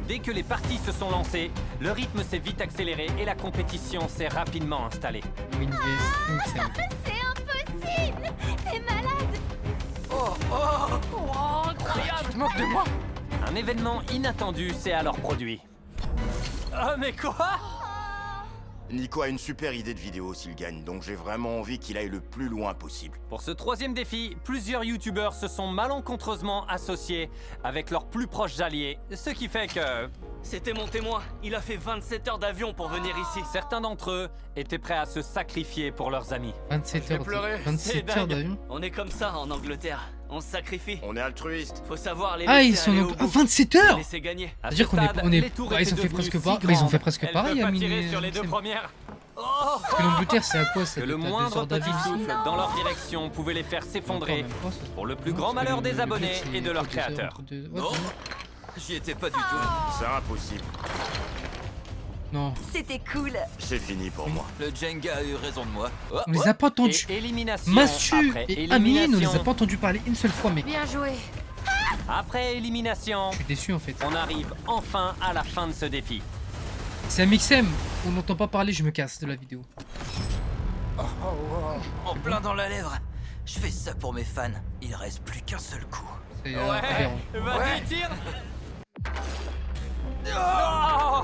Speaker 3: Dès que les parties se sont lancées, le rythme s'est vite accéléré et la compétition s'est rapidement installée.
Speaker 1: Amine vs Amixem.
Speaker 5: C'est impossible! T'es malade!
Speaker 6: Tu te moques de moi?
Speaker 3: Un événement inattendu s'est alors produit. Oh mais quoi?
Speaker 9: Nico a une super idée de vidéo s'il gagne, donc j'ai vraiment envie qu'il aille le plus loin possible.
Speaker 3: Pour ce troisième défi, plusieurs youtubeurs se sont malencontreusement associés avec leurs plus proches alliés, ce qui fait que
Speaker 2: C'était mon témoin. Il a fait 27 heures d'avion pour venir ici.
Speaker 3: certains d'entre eux étaient prêts à se sacrifier pour leurs amis.
Speaker 1: 27 heures,
Speaker 6: pleurer.
Speaker 1: 27 heures
Speaker 3: dingue.
Speaker 1: d'avion.
Speaker 2: On est comme ça en Angleterre. On se sacrifie.
Speaker 9: On est altruiste.
Speaker 2: Faut savoir les
Speaker 1: Ah,
Speaker 2: laisser
Speaker 1: ils sont
Speaker 2: aller
Speaker 1: donc
Speaker 2: au
Speaker 1: à
Speaker 2: bout.
Speaker 1: 27
Speaker 2: Les
Speaker 1: heures.
Speaker 2: laisser gagner.
Speaker 3: À
Speaker 1: C'est-à-dire
Speaker 3: ce
Speaker 1: qu'on est-
Speaker 3: stade,
Speaker 1: on est-
Speaker 3: les tours
Speaker 1: bah, ils
Speaker 3: étaient
Speaker 1: ont fait
Speaker 3: devenues
Speaker 1: presque
Speaker 3: si
Speaker 1: pas- bah, ils ont fait
Speaker 3: grandes,
Speaker 1: presque
Speaker 3: elles
Speaker 1: pareil,
Speaker 3: peuvent pas
Speaker 1: Amine
Speaker 3: tirer
Speaker 1: et
Speaker 3: sur les deux
Speaker 1: Sam.
Speaker 3: premières.
Speaker 1: Parce que l'Angleterre, c'est à quoi? C'est
Speaker 3: Que le
Speaker 1: peut-être à 2
Speaker 3: moindre
Speaker 1: heures
Speaker 3: petit
Speaker 1: d'avion.
Speaker 3: souffle dans leur direction pouvait les faire s'effondrer, pour le plus grand malheur des abonnés et de leurs créateurs.
Speaker 2: Non. J'y étais pas du tout.
Speaker 9: C'est impossible.
Speaker 1: Non,
Speaker 5: C'était cool.
Speaker 9: C'est fini pour moi.
Speaker 2: Le Jenga a eu raison de moi. Oh,
Speaker 1: on les
Speaker 2: oh.
Speaker 1: a pas entendus.
Speaker 3: Et élimination
Speaker 1: Mastu
Speaker 3: après
Speaker 1: et Amine, on les a
Speaker 3: élimination,
Speaker 1: pas entendus parler une seule fois, mec.
Speaker 8: Bien joué.
Speaker 3: après élimination,
Speaker 1: Je suis déçu en fait.
Speaker 3: on arrive enfin à la fin de ce défi.
Speaker 1: C'est un mixem, on n'entend pas parler, je me casse de la vidéo.
Speaker 2: En plein dans la lèvre. Je fais ça pour mes fans. Il reste plus qu'un seul coup.
Speaker 1: C'est
Speaker 3: Ouais,
Speaker 1: aberrant.
Speaker 3: vas-y, tire. Oh.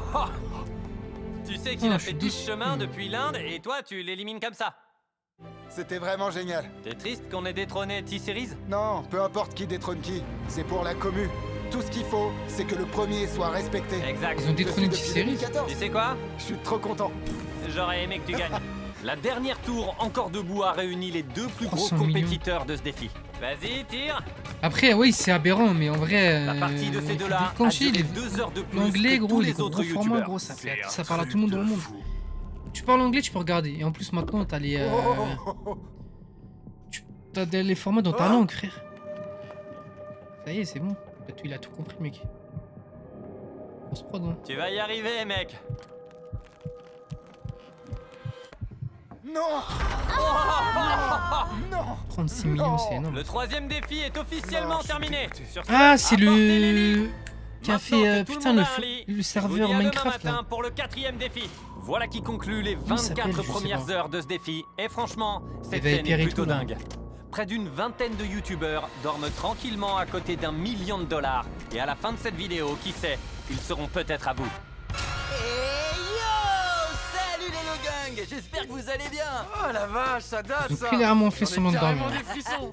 Speaker 3: Tu sais qu'il
Speaker 1: Oh,
Speaker 3: a
Speaker 1: je
Speaker 3: fait
Speaker 1: suis
Speaker 3: tout ce
Speaker 1: déçu.
Speaker 3: chemin depuis l'Inde et toi tu l'élimines comme ça.
Speaker 10: C'était vraiment génial.
Speaker 3: T'es triste qu'on ait détrôné T-Series?
Speaker 10: Non, peu importe qui détrône qui, c'est pour la commu. Tout ce qu'il faut, c'est que le premier soit respecté.
Speaker 3: Exact.
Speaker 1: Ils ont détrôné
Speaker 10: Je suis
Speaker 1: T-Series.
Speaker 10: depuis 2014.
Speaker 3: Tu sais quoi?
Speaker 10: Je suis trop content.
Speaker 3: J'aurais aimé que tu gagnes. La dernière tour encore debout a réuni les deux plus gros
Speaker 1: 300 millions.
Speaker 3: compétiteurs de ce défi. Vas-y, tire.
Speaker 1: Après, oui, c'est aberrant, mais en vrai.
Speaker 3: La partie de ces deux-là
Speaker 1: Comme
Speaker 3: a
Speaker 1: je dis,
Speaker 3: duré
Speaker 1: les-
Speaker 3: 2 heures de plus
Speaker 1: l'anglais,
Speaker 3: que
Speaker 1: gros,
Speaker 3: tous
Speaker 1: les
Speaker 3: les
Speaker 1: gros
Speaker 3: autres
Speaker 1: formats,
Speaker 3: youtubeurs.
Speaker 1: gros, ça parle à tout le monde dans le monde. Tu parles anglais, tu peux regarder. Et en plus, maintenant, t'as les. T'as les formats dans ta langue, frère. Ça y est, c'est bon. Là, il a tout compris, mec. On se prod, hein.
Speaker 3: Tu vas y arriver, mec.
Speaker 10: Non. Non.
Speaker 1: 36 millions, c'est énorme.
Speaker 3: Le troisième défi est officiellement
Speaker 10: Non, je suis
Speaker 3: terminé.
Speaker 10: dégoûté.
Speaker 3: Sur ce,
Speaker 1: Ah, c'est
Speaker 3: apportez les lits.
Speaker 1: le. Qui a
Speaker 3: Maintenant
Speaker 1: fait.
Speaker 3: que tout
Speaker 1: Putain,
Speaker 3: monde
Speaker 1: le,
Speaker 3: a un lit,
Speaker 1: le
Speaker 3: je vous
Speaker 1: serveur
Speaker 3: dis à
Speaker 1: Minecraft,
Speaker 3: demain
Speaker 1: là.
Speaker 3: matin pour le 4e défi. Voilà qui conclut les
Speaker 1: Comment il s'appelle,
Speaker 3: 24
Speaker 1: je sais
Speaker 3: premières
Speaker 1: pas.
Speaker 3: heures de ce défi. Et franchement, cette
Speaker 1: Eva et
Speaker 3: scène
Speaker 1: Pierre
Speaker 3: est
Speaker 1: et
Speaker 3: plutôt
Speaker 1: tout, là.
Speaker 3: dingue. Près d'une vingtaine de youtubeurs dorment tranquillement à côté d'1 million de dollars. Et à la fin de cette vidéo, qui sait, ils seront peut-être à bout.
Speaker 2: Hey yo! Salut les Logang! J'espère que vous allez bien!
Speaker 6: Oh la vache, ça date
Speaker 1: Ils ont
Speaker 6: ça.
Speaker 1: clairement fait
Speaker 6: J'en ai
Speaker 1: semblant de
Speaker 6: carrément
Speaker 1: dormir.
Speaker 6: des frissons.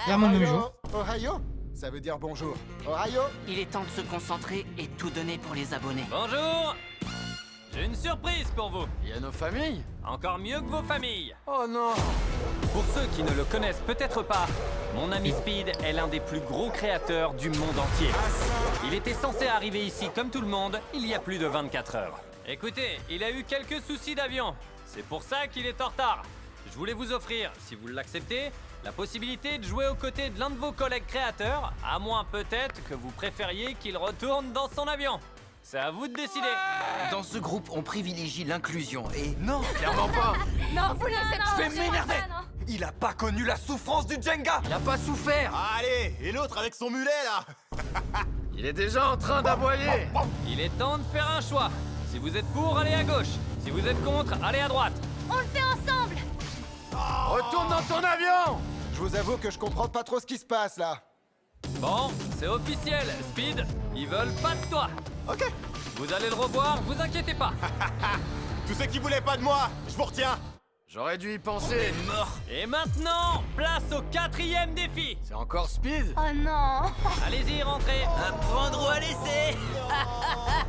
Speaker 1: Clairement, même jour.
Speaker 10: Ohio. Ça veut dire bonjour. Ohio.
Speaker 2: Il est temps de se concentrer et tout donner pour les abonnés.
Speaker 3: Bonjour! J'ai une surprise pour vous.
Speaker 6: Il y a nos familles.
Speaker 3: Encore mieux que vos familles.
Speaker 6: Oh non.
Speaker 3: Pour ceux qui ne le connaissent peut-être pas, mon ami Speed est l'un des plus gros créateurs du monde entier. Il était censé arriver ici comme tout le monde il y a plus de 24 heures. Écoutez, il a eu quelques soucis d'avion. C'est pour ça qu'il est en retard. Je voulais vous offrir, si vous l'acceptez, la possibilité de jouer aux côtés de l'un de vos collègues créateurs, à moins peut-être que vous préfériez qu'il retourne dans son avion. C'est à vous de décider.
Speaker 2: Dans ce groupe, on privilégie l'inclusion et...
Speaker 6: Non, clairement pas.
Speaker 8: Non, vous laissez pas.
Speaker 4: Je vais m'énerver. Il a pas connu la souffrance du Jenga.
Speaker 6: Il a pas souffert.
Speaker 9: Allez, et l'autre avec son mulet là.
Speaker 6: Il est déjà en train d'aboyer.
Speaker 3: Il est temps de faire un choix. Si vous êtes pour, allez à gauche. Si vous êtes contre, allez à droite.
Speaker 5: On le fait ensemble.
Speaker 6: Retourne dans ton avion.
Speaker 10: Je vous avoue que je comprends pas trop ce qui se passe là.
Speaker 3: Bon, c'est officiel, Speed. Ils veulent pas de toi.
Speaker 9: Ok.
Speaker 3: Vous allez le revoir, vous inquiétez pas.
Speaker 9: Tous ceux qui voulaient pas de moi, je vous retiens.
Speaker 6: J'aurais dû y penser.
Speaker 3: Et maintenant, place au 4e défi.
Speaker 6: C'est encore Speed.
Speaker 5: Oh non.
Speaker 3: Allez-y, rentrez.
Speaker 2: À prendre ou à laisser!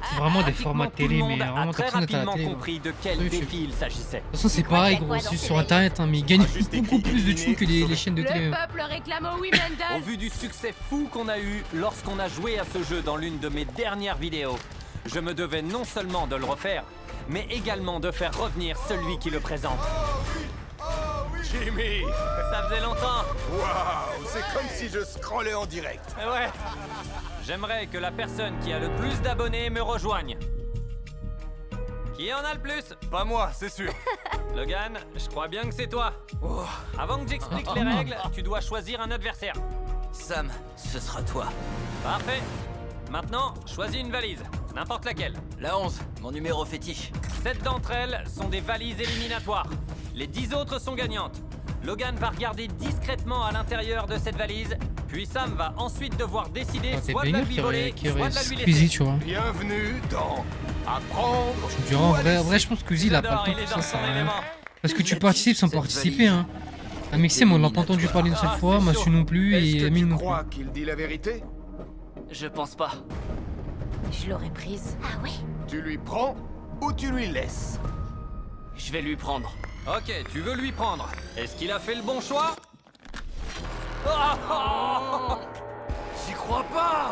Speaker 1: C'est vraiment des
Speaker 3: Pratiquement
Speaker 1: formats
Speaker 3: tout
Speaker 1: télé,
Speaker 3: le
Speaker 1: mais
Speaker 3: monde a
Speaker 1: vraiment
Speaker 3: très
Speaker 1: personne n'est à la
Speaker 3: rapidement
Speaker 1: télé.
Speaker 3: compris de quel
Speaker 1: Oui, je-
Speaker 3: défi il s'agissait.
Speaker 1: De toute façon, c'est
Speaker 5: crois
Speaker 1: pareil,
Speaker 5: qu'il y a
Speaker 1: gros.
Speaker 5: quoi dans
Speaker 1: C'est
Speaker 5: ces
Speaker 1: sur
Speaker 5: veilles
Speaker 1: internet, hein, mais ils gagnent
Speaker 9: juste
Speaker 1: beaucoup
Speaker 9: écrit
Speaker 1: plus de thunes que les
Speaker 9: éliminé
Speaker 1: chaînes de télé.
Speaker 8: Le
Speaker 1: hein.
Speaker 8: peuple réclame au Oui
Speaker 3: Au
Speaker 8: Mendel.
Speaker 3: vu du succès fou qu'on a eu lorsqu'on a joué à ce jeu dans l'une de mes dernières vidéos, je me devais non seulement de le refaire, mais également de faire revenir celui qui le présente.
Speaker 9: Jimmy.
Speaker 3: Ça faisait longtemps.
Speaker 9: Waouh, c'est comme si je scrollais en direct.
Speaker 3: Ouais. J'aimerais que la personne qui a le plus d'abonnés me rejoigne. Qui en a le plus?
Speaker 4: Pas moi, c'est sûr.
Speaker 3: Logan, je crois bien que c'est toi. Avant que j'explique les règles, tu dois choisir un adversaire.
Speaker 2: Sam, ce sera toi.
Speaker 3: Parfait. Maintenant, choisis une valise. N'importe laquelle.
Speaker 2: La 11, mon numéro fétiche.
Speaker 3: 7 d'entre elles sont des valises éliminatoires. Les 10 autres sont gagnantes. Logan va regarder discrètement à l'intérieur de cette valise Puis Sam va ensuite devoir décider
Speaker 1: Ah, t'es
Speaker 3: soit de la
Speaker 1: banger
Speaker 3: lui
Speaker 1: qui
Speaker 3: voler,
Speaker 1: aurait, qui
Speaker 3: soit
Speaker 1: aurait
Speaker 3: de la lui
Speaker 1: squeezie,
Speaker 3: laisser.
Speaker 1: tu vois.
Speaker 10: Bienvenue dans Apprendre.
Speaker 1: Je dirais, en vrai, je pense que Squeezie, il a pas
Speaker 3: J'adore,
Speaker 1: le
Speaker 3: il
Speaker 1: temps
Speaker 3: est
Speaker 1: pour
Speaker 3: dans
Speaker 1: ça,
Speaker 3: son
Speaker 1: ça sert à rien.
Speaker 3: élément.
Speaker 1: Parce que tu
Speaker 2: Il
Speaker 1: participes sans
Speaker 2: cette
Speaker 1: participer,
Speaker 2: valise.
Speaker 1: hein. Un Mixem, on l'a pas entendu parler une seule
Speaker 3: Ah,
Speaker 1: fois,
Speaker 3: c'est
Speaker 1: Massu
Speaker 3: chaud.
Speaker 1: non plus,
Speaker 10: Est-ce
Speaker 1: et
Speaker 10: que
Speaker 1: Amine
Speaker 10: tu
Speaker 1: non plus.
Speaker 10: crois qu'il dit la vérité?
Speaker 7: Je pense pas.
Speaker 8: Je l'aurais prise.
Speaker 5: Ah oui?
Speaker 10: Tu lui prends ou tu lui laisses?
Speaker 7: Je vais lui prendre.
Speaker 3: Ok, tu veux lui prendre. Est-ce qu'il a fait le bon choix? Oh
Speaker 6: J'y crois pas.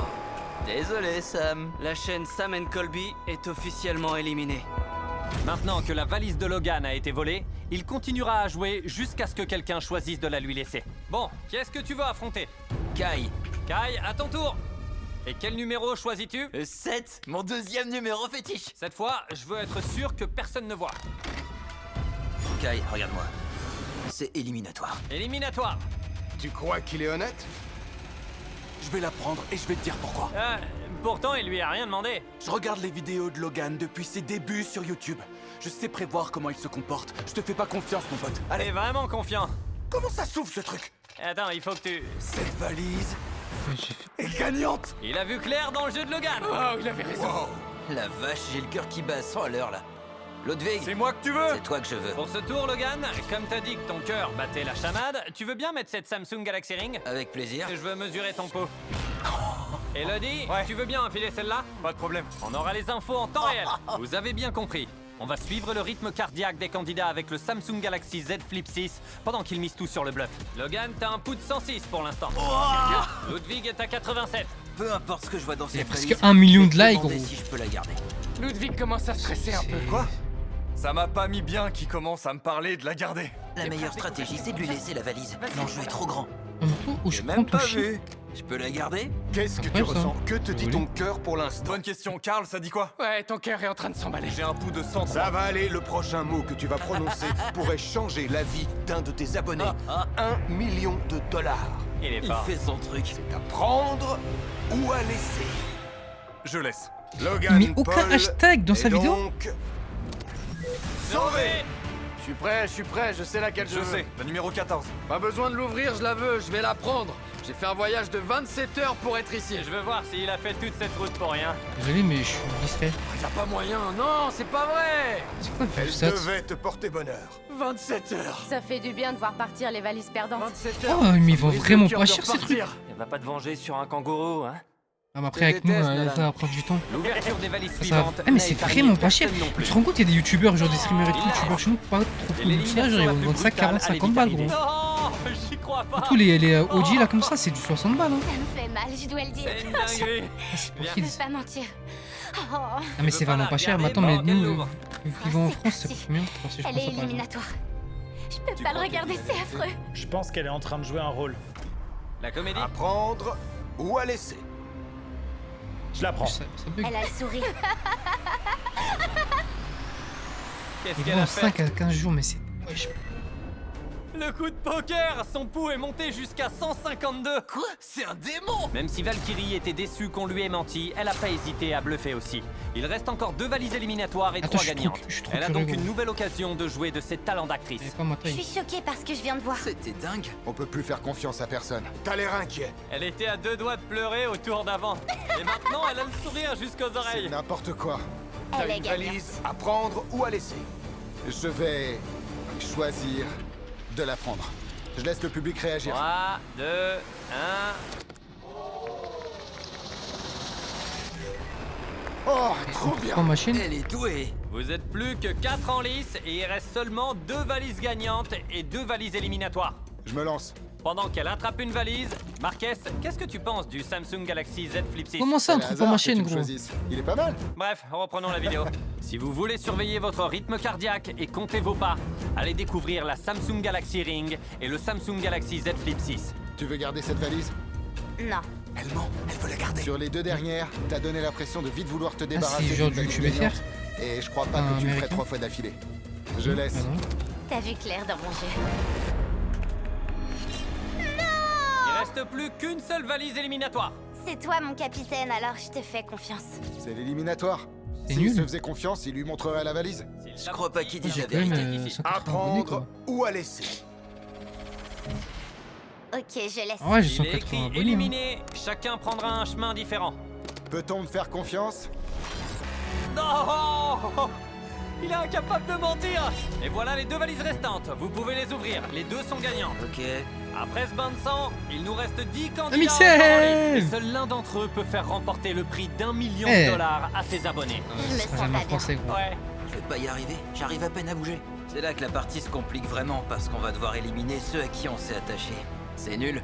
Speaker 2: Désolé, Sam.
Speaker 7: La chaîne Sam Colby est officiellement éliminée.
Speaker 3: Maintenant que la valise de Logan a été volée, il continuera à jouer jusqu'à ce que quelqu'un choisisse de la lui laisser. Bon, qu'est-ce que tu veux affronter?
Speaker 2: Kai.
Speaker 3: Kai, à ton tour. Et quel numéro choisis-tu?
Speaker 2: 7, mon deuxième numéro fétiche.
Speaker 3: Cette fois, je veux être sûr que personne ne voit.
Speaker 2: Kai, regarde-moi. C'est éliminatoire.
Speaker 3: Éliminatoire.
Speaker 10: Tu crois qu'il est honnête?
Speaker 4: Je vais la prendre et je vais te dire pourquoi.
Speaker 3: Pourtant, il lui a rien demandé.
Speaker 4: Je regarde les vidéos de Logan depuis ses débuts sur YouTube. Je sais prévoir comment il se comporte. Je te fais pas confiance, mon pote.
Speaker 3: Allez,
Speaker 4: Allez,
Speaker 3: vraiment confiant.
Speaker 4: comment ça s'ouvre ce truc?
Speaker 3: Attends, il faut que tu...
Speaker 4: Cette valise
Speaker 1: J'ai fait-
Speaker 4: est gagnante.
Speaker 3: Il a vu clair dans le jeu de Logan.
Speaker 6: Oh, il avait raison.
Speaker 4: Wow.
Speaker 2: La vache, j'ai le cœur qui bat 100 à l'heure là. Ludwig,
Speaker 4: C'est moi que tu veux.
Speaker 2: c'est toi que je veux.
Speaker 3: Pour ce tour, Logan, comme t'as dit que ton cœur battait la chamade, tu veux bien mettre cette Samsung Galaxy Ring?
Speaker 2: Avec plaisir.
Speaker 3: Je veux mesurer ton pot. Elodie,
Speaker 4: Ouais.
Speaker 3: tu veux bien enfiler celle-là?
Speaker 4: Pas de problème.
Speaker 3: On aura les infos en temps réel. Vous avez bien compris. On va suivre le rythme cardiaque des candidats avec le Samsung Galaxy Z Flip 6 pendant qu'ils misent tout sur le bluff. Logan, t'as un pouls de 106 pour l'instant. Ludwig est à 87.
Speaker 2: Peu importe ce que je vois dans
Speaker 1: Il y a
Speaker 2: cette
Speaker 1: presque
Speaker 2: valise,
Speaker 1: 1 million
Speaker 2: je
Speaker 1: de
Speaker 2: vais te
Speaker 1: likes,
Speaker 2: demander
Speaker 1: gros.
Speaker 2: si je peux la garder.
Speaker 6: Ludwig commence à stresser un peu.
Speaker 4: Quoi? Ça m'a pas mis bien qu'il commence à me parler de la garder.
Speaker 2: La meilleure stratégie, c'est de lui laisser la valise. L'enjeu est trop grand.
Speaker 1: En même temps, où je
Speaker 2: J'ai
Speaker 1: prends
Speaker 2: même
Speaker 1: ton
Speaker 2: pas
Speaker 1: chien.
Speaker 2: vu. Je peux la garder?
Speaker 10: Qu'est-ce que tu
Speaker 1: Incroyable, ça.
Speaker 10: ressens? Que te dit
Speaker 1: Oui.
Speaker 10: ton cœur pour l'instant?
Speaker 4: Bonne question. Karl, ça dit quoi?
Speaker 6: Ouais, ton cœur est en train de s'emballer.
Speaker 4: J'ai un pouls de 100.
Speaker 10: Ça va aller, le prochain mot que tu vas prononcer pourrait changer la vie d'un de tes abonnés. 1 million de dollars.
Speaker 3: Il est
Speaker 2: Il
Speaker 3: fort.
Speaker 2: fait son truc.
Speaker 10: À prendre ou à laisser?
Speaker 4: Je laisse.
Speaker 10: Logan
Speaker 1: Mais aucun
Speaker 10: Paul
Speaker 1: hashtag dans sa
Speaker 10: est
Speaker 1: vidéo.
Speaker 10: donc
Speaker 3: Sauvé.
Speaker 6: Je suis prêt, je sais laquelle je
Speaker 4: Je
Speaker 6: veux.
Speaker 4: sais. La numéro 14.
Speaker 6: Pas besoin de l'ouvrir, je la veux, je vais la prendre. J'ai fait un voyage de 27 heures pour être ici.
Speaker 3: Je veux voir s'il a fait toute cette route pour rien.
Speaker 1: Désolé, mais je suis distrait.
Speaker 6: Y'a pas moyen, non, c'est pas vrai.
Speaker 1: C'est quoi le
Speaker 10: Elle
Speaker 1: stat?
Speaker 10: devait te porter bonheur.
Speaker 6: 27 heures.
Speaker 8: Ça fait du bien de voir partir les valises perdantes.
Speaker 6: 27 heures.
Speaker 1: Oh, mais ils
Speaker 6: Ça
Speaker 1: vont
Speaker 6: me brise
Speaker 1: vraiment
Speaker 6: le cœur
Speaker 1: pas
Speaker 6: de
Speaker 1: cher, ces trucs.
Speaker 6: repartir.
Speaker 7: Elle va pas te venger sur un kangourou, hein?
Speaker 1: Ah, mais après, avec nous,
Speaker 6: déteste,
Speaker 1: ça
Speaker 6: Nolan.
Speaker 1: va prendre du temps.
Speaker 3: L'ouverture des valises
Speaker 1: Ça va-
Speaker 3: suivantes.
Speaker 1: Ah, mais c'est
Speaker 3: n'a épargné
Speaker 1: vraiment pas cher.
Speaker 3: personne non
Speaker 1: Tu
Speaker 3: plus.
Speaker 1: te rends compte, il y a des youtubeurs, genre des streamers et tout, youtubeurs chez nous, pas trop
Speaker 3: Et
Speaker 1: cool. Ça,
Speaker 3: l'élimination
Speaker 1: genre,
Speaker 3: la
Speaker 1: ils
Speaker 3: plus
Speaker 1: vendent ça
Speaker 3: brutale
Speaker 1: 40,
Speaker 3: allait
Speaker 1: 50
Speaker 3: vite
Speaker 1: balles,
Speaker 3: arriver.
Speaker 1: gros.
Speaker 3: Non, j'y crois pas.
Speaker 1: Tous les OG là, comme ça, c'est du 60 balles, hein.
Speaker 5: Ça me fait mal, je dois le dire.
Speaker 3: C'est une dinguerie.
Speaker 1: Ah, c'est pour
Speaker 3: Viens.
Speaker 5: Je
Speaker 1: kids.
Speaker 5: vais pas mentir. Oh,
Speaker 1: Ah, mais c'est
Speaker 3: veux pas
Speaker 1: vraiment
Speaker 3: la
Speaker 1: pas cher. Mais
Speaker 3: regarder,
Speaker 1: attends, mais
Speaker 3: bon,
Speaker 1: nous,
Speaker 3: qu'elle l'ouvre.
Speaker 1: vu qu'ils vont en
Speaker 5: c'est
Speaker 1: France, ça
Speaker 5: parti.
Speaker 1: coûte combien? Attends, si je
Speaker 5: elle
Speaker 1: prends
Speaker 5: est
Speaker 1: ça, par exemple.
Speaker 5: éliminatoire. Je peux pas le regarder, c'est affreux.
Speaker 11: Je pense qu'elle est en train de jouer un rôle.
Speaker 3: La comédie.
Speaker 10: À prendre ou à laisser?
Speaker 11: Je la prends.
Speaker 1: Ça bug.
Speaker 5: Elle a le sourire.
Speaker 3: Qu'est-ce
Speaker 1: Ils
Speaker 3: qu'elle
Speaker 1: vont
Speaker 3: a
Speaker 1: en
Speaker 3: fait?
Speaker 1: 5 à 15 jours, mais c'est. Wesh.
Speaker 3: Le coup de poker. Son pouls est monté jusqu'à 152.
Speaker 2: Quoi? C'est un démon!
Speaker 3: Même si Valkyrie était déçue qu'on lui ait menti, elle a pas hésité à bluffer aussi. Il reste encore 2 valises éliminatoires et
Speaker 1: Attends,
Speaker 3: 3
Speaker 1: je suis trop-
Speaker 3: gagnantes.
Speaker 1: je suis trop
Speaker 3: Elle a
Speaker 1: curieux,
Speaker 3: donc une
Speaker 1: gros.
Speaker 3: nouvelle occasion de jouer de ses talents d'actrice.
Speaker 1: Elle est pas ma
Speaker 5: Je
Speaker 1: taille.
Speaker 5: suis choquée par ce que je viens de voir.
Speaker 2: C'était dingue.
Speaker 10: On peut plus faire confiance à personne. T'as l'air inquiet.
Speaker 3: Elle était à 2 doigts de pleurer au tour d'avant. Et maintenant, elle a le sourire jusqu'aux
Speaker 10: C'est
Speaker 3: oreilles.
Speaker 10: n'importe quoi.
Speaker 5: Elle
Speaker 10: T'as
Speaker 5: est
Speaker 10: une
Speaker 5: gagnante.
Speaker 10: valise à prendre ou à laisser? Je vais choisir de la prendre. Je laisse le public réagir.
Speaker 3: 3, 2, 1.
Speaker 10: Oh, trop bien.
Speaker 1: 3 machines.
Speaker 2: Elle est douée.
Speaker 3: Vous êtes plus que 4 en lice et il reste seulement 2 valises gagnantes et 2 valises éliminatoires.
Speaker 10: Je me lance.
Speaker 3: Pendant qu'elle attrape une valise, Marquez, qu'est-ce que tu penses du Samsung Galaxy Z Flip 6?
Speaker 1: Comment ça,
Speaker 10: C'est
Speaker 1: un
Speaker 10: le
Speaker 1: truc
Speaker 10: hasard
Speaker 1: en
Speaker 10: que
Speaker 1: machine,
Speaker 10: tu me
Speaker 1: gros?
Speaker 10: choisisses. Il est pas mal.
Speaker 3: Bref, reprenons la vidéo. Si vous voulez surveiller votre rythme cardiaque et compter vos pas, allez découvrir la Samsung Galaxy Ring et le Samsung Galaxy Z Flip 6.
Speaker 10: Tu veux garder cette valise?
Speaker 5: Non.
Speaker 10: Elle ment. Elle veut la garder. Sur les 2 dernières, t'as donné l'impression de vite vouloir te débarrasser.
Speaker 1: c'est genre
Speaker 10: d'une
Speaker 1: du
Speaker 10: valise
Speaker 1: YouTube
Speaker 10: gagnante. Et je crois pas
Speaker 1: Un
Speaker 10: que tu le ferais
Speaker 1: américain.
Speaker 10: 3 fois d'affilée. Je laisse.
Speaker 1: Ah non.
Speaker 5: T'as vu clair dans mon jeu.
Speaker 3: Il reste plus qu'une seule valise éliminatoire.
Speaker 5: C'est toi mon capitaine, alors je te fais confiance.
Speaker 10: C'est l'éliminatoire.
Speaker 1: C'est
Speaker 10: S'il
Speaker 1: nul.
Speaker 10: se faisait confiance, il lui montrerait la valise.
Speaker 2: Je crois pas qu'il dise
Speaker 1: J'ai
Speaker 2: la
Speaker 1: quand même
Speaker 2: vérité.
Speaker 1: 180
Speaker 10: À
Speaker 1: abonnés,
Speaker 10: prendre
Speaker 1: quoi.
Speaker 10: ou à laisser?
Speaker 5: Ok, je laisse.
Speaker 1: Ah ouais, j'ai
Speaker 3: Il est
Speaker 1: 180
Speaker 3: écrit
Speaker 1: abonnés. Hein.
Speaker 3: éliminé. Chacun prendra un chemin différent.
Speaker 10: Peut-on me faire confiance?
Speaker 3: Non! Il est incapable de mentir! Et voilà les 2 valises restantes. Vous pouvez les ouvrir. Les 2 sont gagnantes.
Speaker 2: Ok.
Speaker 3: Après ce bain de sang, il nous reste 10 candidats.
Speaker 1: Mixem
Speaker 3: encore en lice. Et seul l'un d'entre eux peut faire remporter le prix d'1 million de dollars à ses abonnés.
Speaker 5: Je me
Speaker 1: Ça sera
Speaker 5: sens
Speaker 1: jamais
Speaker 5: pas bien.
Speaker 1: français, gros.
Speaker 3: Ouais.
Speaker 2: Je vais pas y arriver, j'arrive à peine à bouger. C'est là que la partie se complique vraiment, parce qu'on va devoir éliminer ceux à qui on s'est attaché. C'est nul.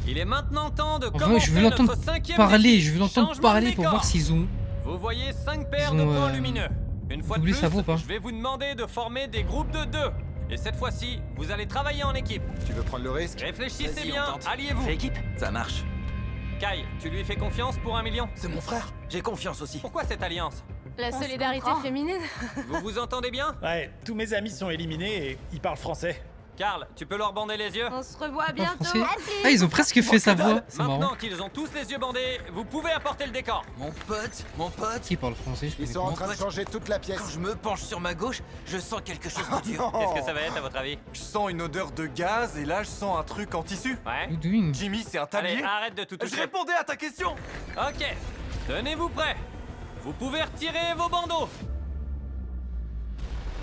Speaker 3: Il est maintenant temps de
Speaker 1: En vrai,
Speaker 3: commencer
Speaker 1: je veux
Speaker 3: notre
Speaker 1: l'entendre
Speaker 3: 5e
Speaker 1: parler,
Speaker 3: défi.
Speaker 1: je veux l'entendre
Speaker 3: Changement de
Speaker 1: parler pour
Speaker 3: décor.
Speaker 1: voir s'ils ont.
Speaker 3: Vous voyez 5 paires
Speaker 1: Ils
Speaker 3: de
Speaker 1: ont,
Speaker 3: points lumineux. Une fois de
Speaker 1: doublé
Speaker 3: plus,
Speaker 1: sa voix ou pas
Speaker 3: je vais vous demander de former des groupes de 2. Et cette fois-ci, vous allez travailler en équipe.
Speaker 10: Tu veux prendre le risque?
Speaker 3: Réfléchissez
Speaker 2: Vas-y, on
Speaker 3: bien,
Speaker 2: tente.
Speaker 3: alliez-vous.
Speaker 2: Fais équipe. Ça marche.
Speaker 3: Kai, tu lui fais confiance pour 1 million?
Speaker 2: C'est mon frère, j'ai confiance aussi.
Speaker 3: Pourquoi cette alliance?
Speaker 8: La
Speaker 5: On se
Speaker 8: solidarité
Speaker 5: comprend.
Speaker 8: féminine.
Speaker 3: Vous vous entendez bien?
Speaker 11: Ouais, tous mes amis sont éliminés et ils parlent français.
Speaker 3: Karl, tu peux leur bander les yeux?
Speaker 8: On se revoit
Speaker 1: En
Speaker 8: bientôt.
Speaker 1: français. Ah, ils ont presque fait sa voix. C'est
Speaker 3: Maintenant
Speaker 1: marrant.
Speaker 3: qu'ils ont tous les yeux bandés, vous pouvez apporter le décor.
Speaker 2: Mon pote,
Speaker 1: Qui parle français? Je
Speaker 10: Ils
Speaker 1: connais
Speaker 10: sont en
Speaker 1: pas.
Speaker 10: train de changer toute la pièce.
Speaker 2: quand je me penche sur ma gauche, je sens quelque chose de dur.
Speaker 3: Qu'est-ce que ça va être à votre avis?
Speaker 4: Je sens une odeur de gaz et là je sens un truc en tissu.
Speaker 3: Ouais.
Speaker 1: What doing?
Speaker 4: Jimmy, c'est un
Speaker 3: Allez,
Speaker 4: tablier.
Speaker 3: arrête de tout
Speaker 4: Je
Speaker 3: toucher.
Speaker 4: répondais à ta question.
Speaker 3: Ok, tenez-vous prêts. Vous pouvez retirer vos bandeaux.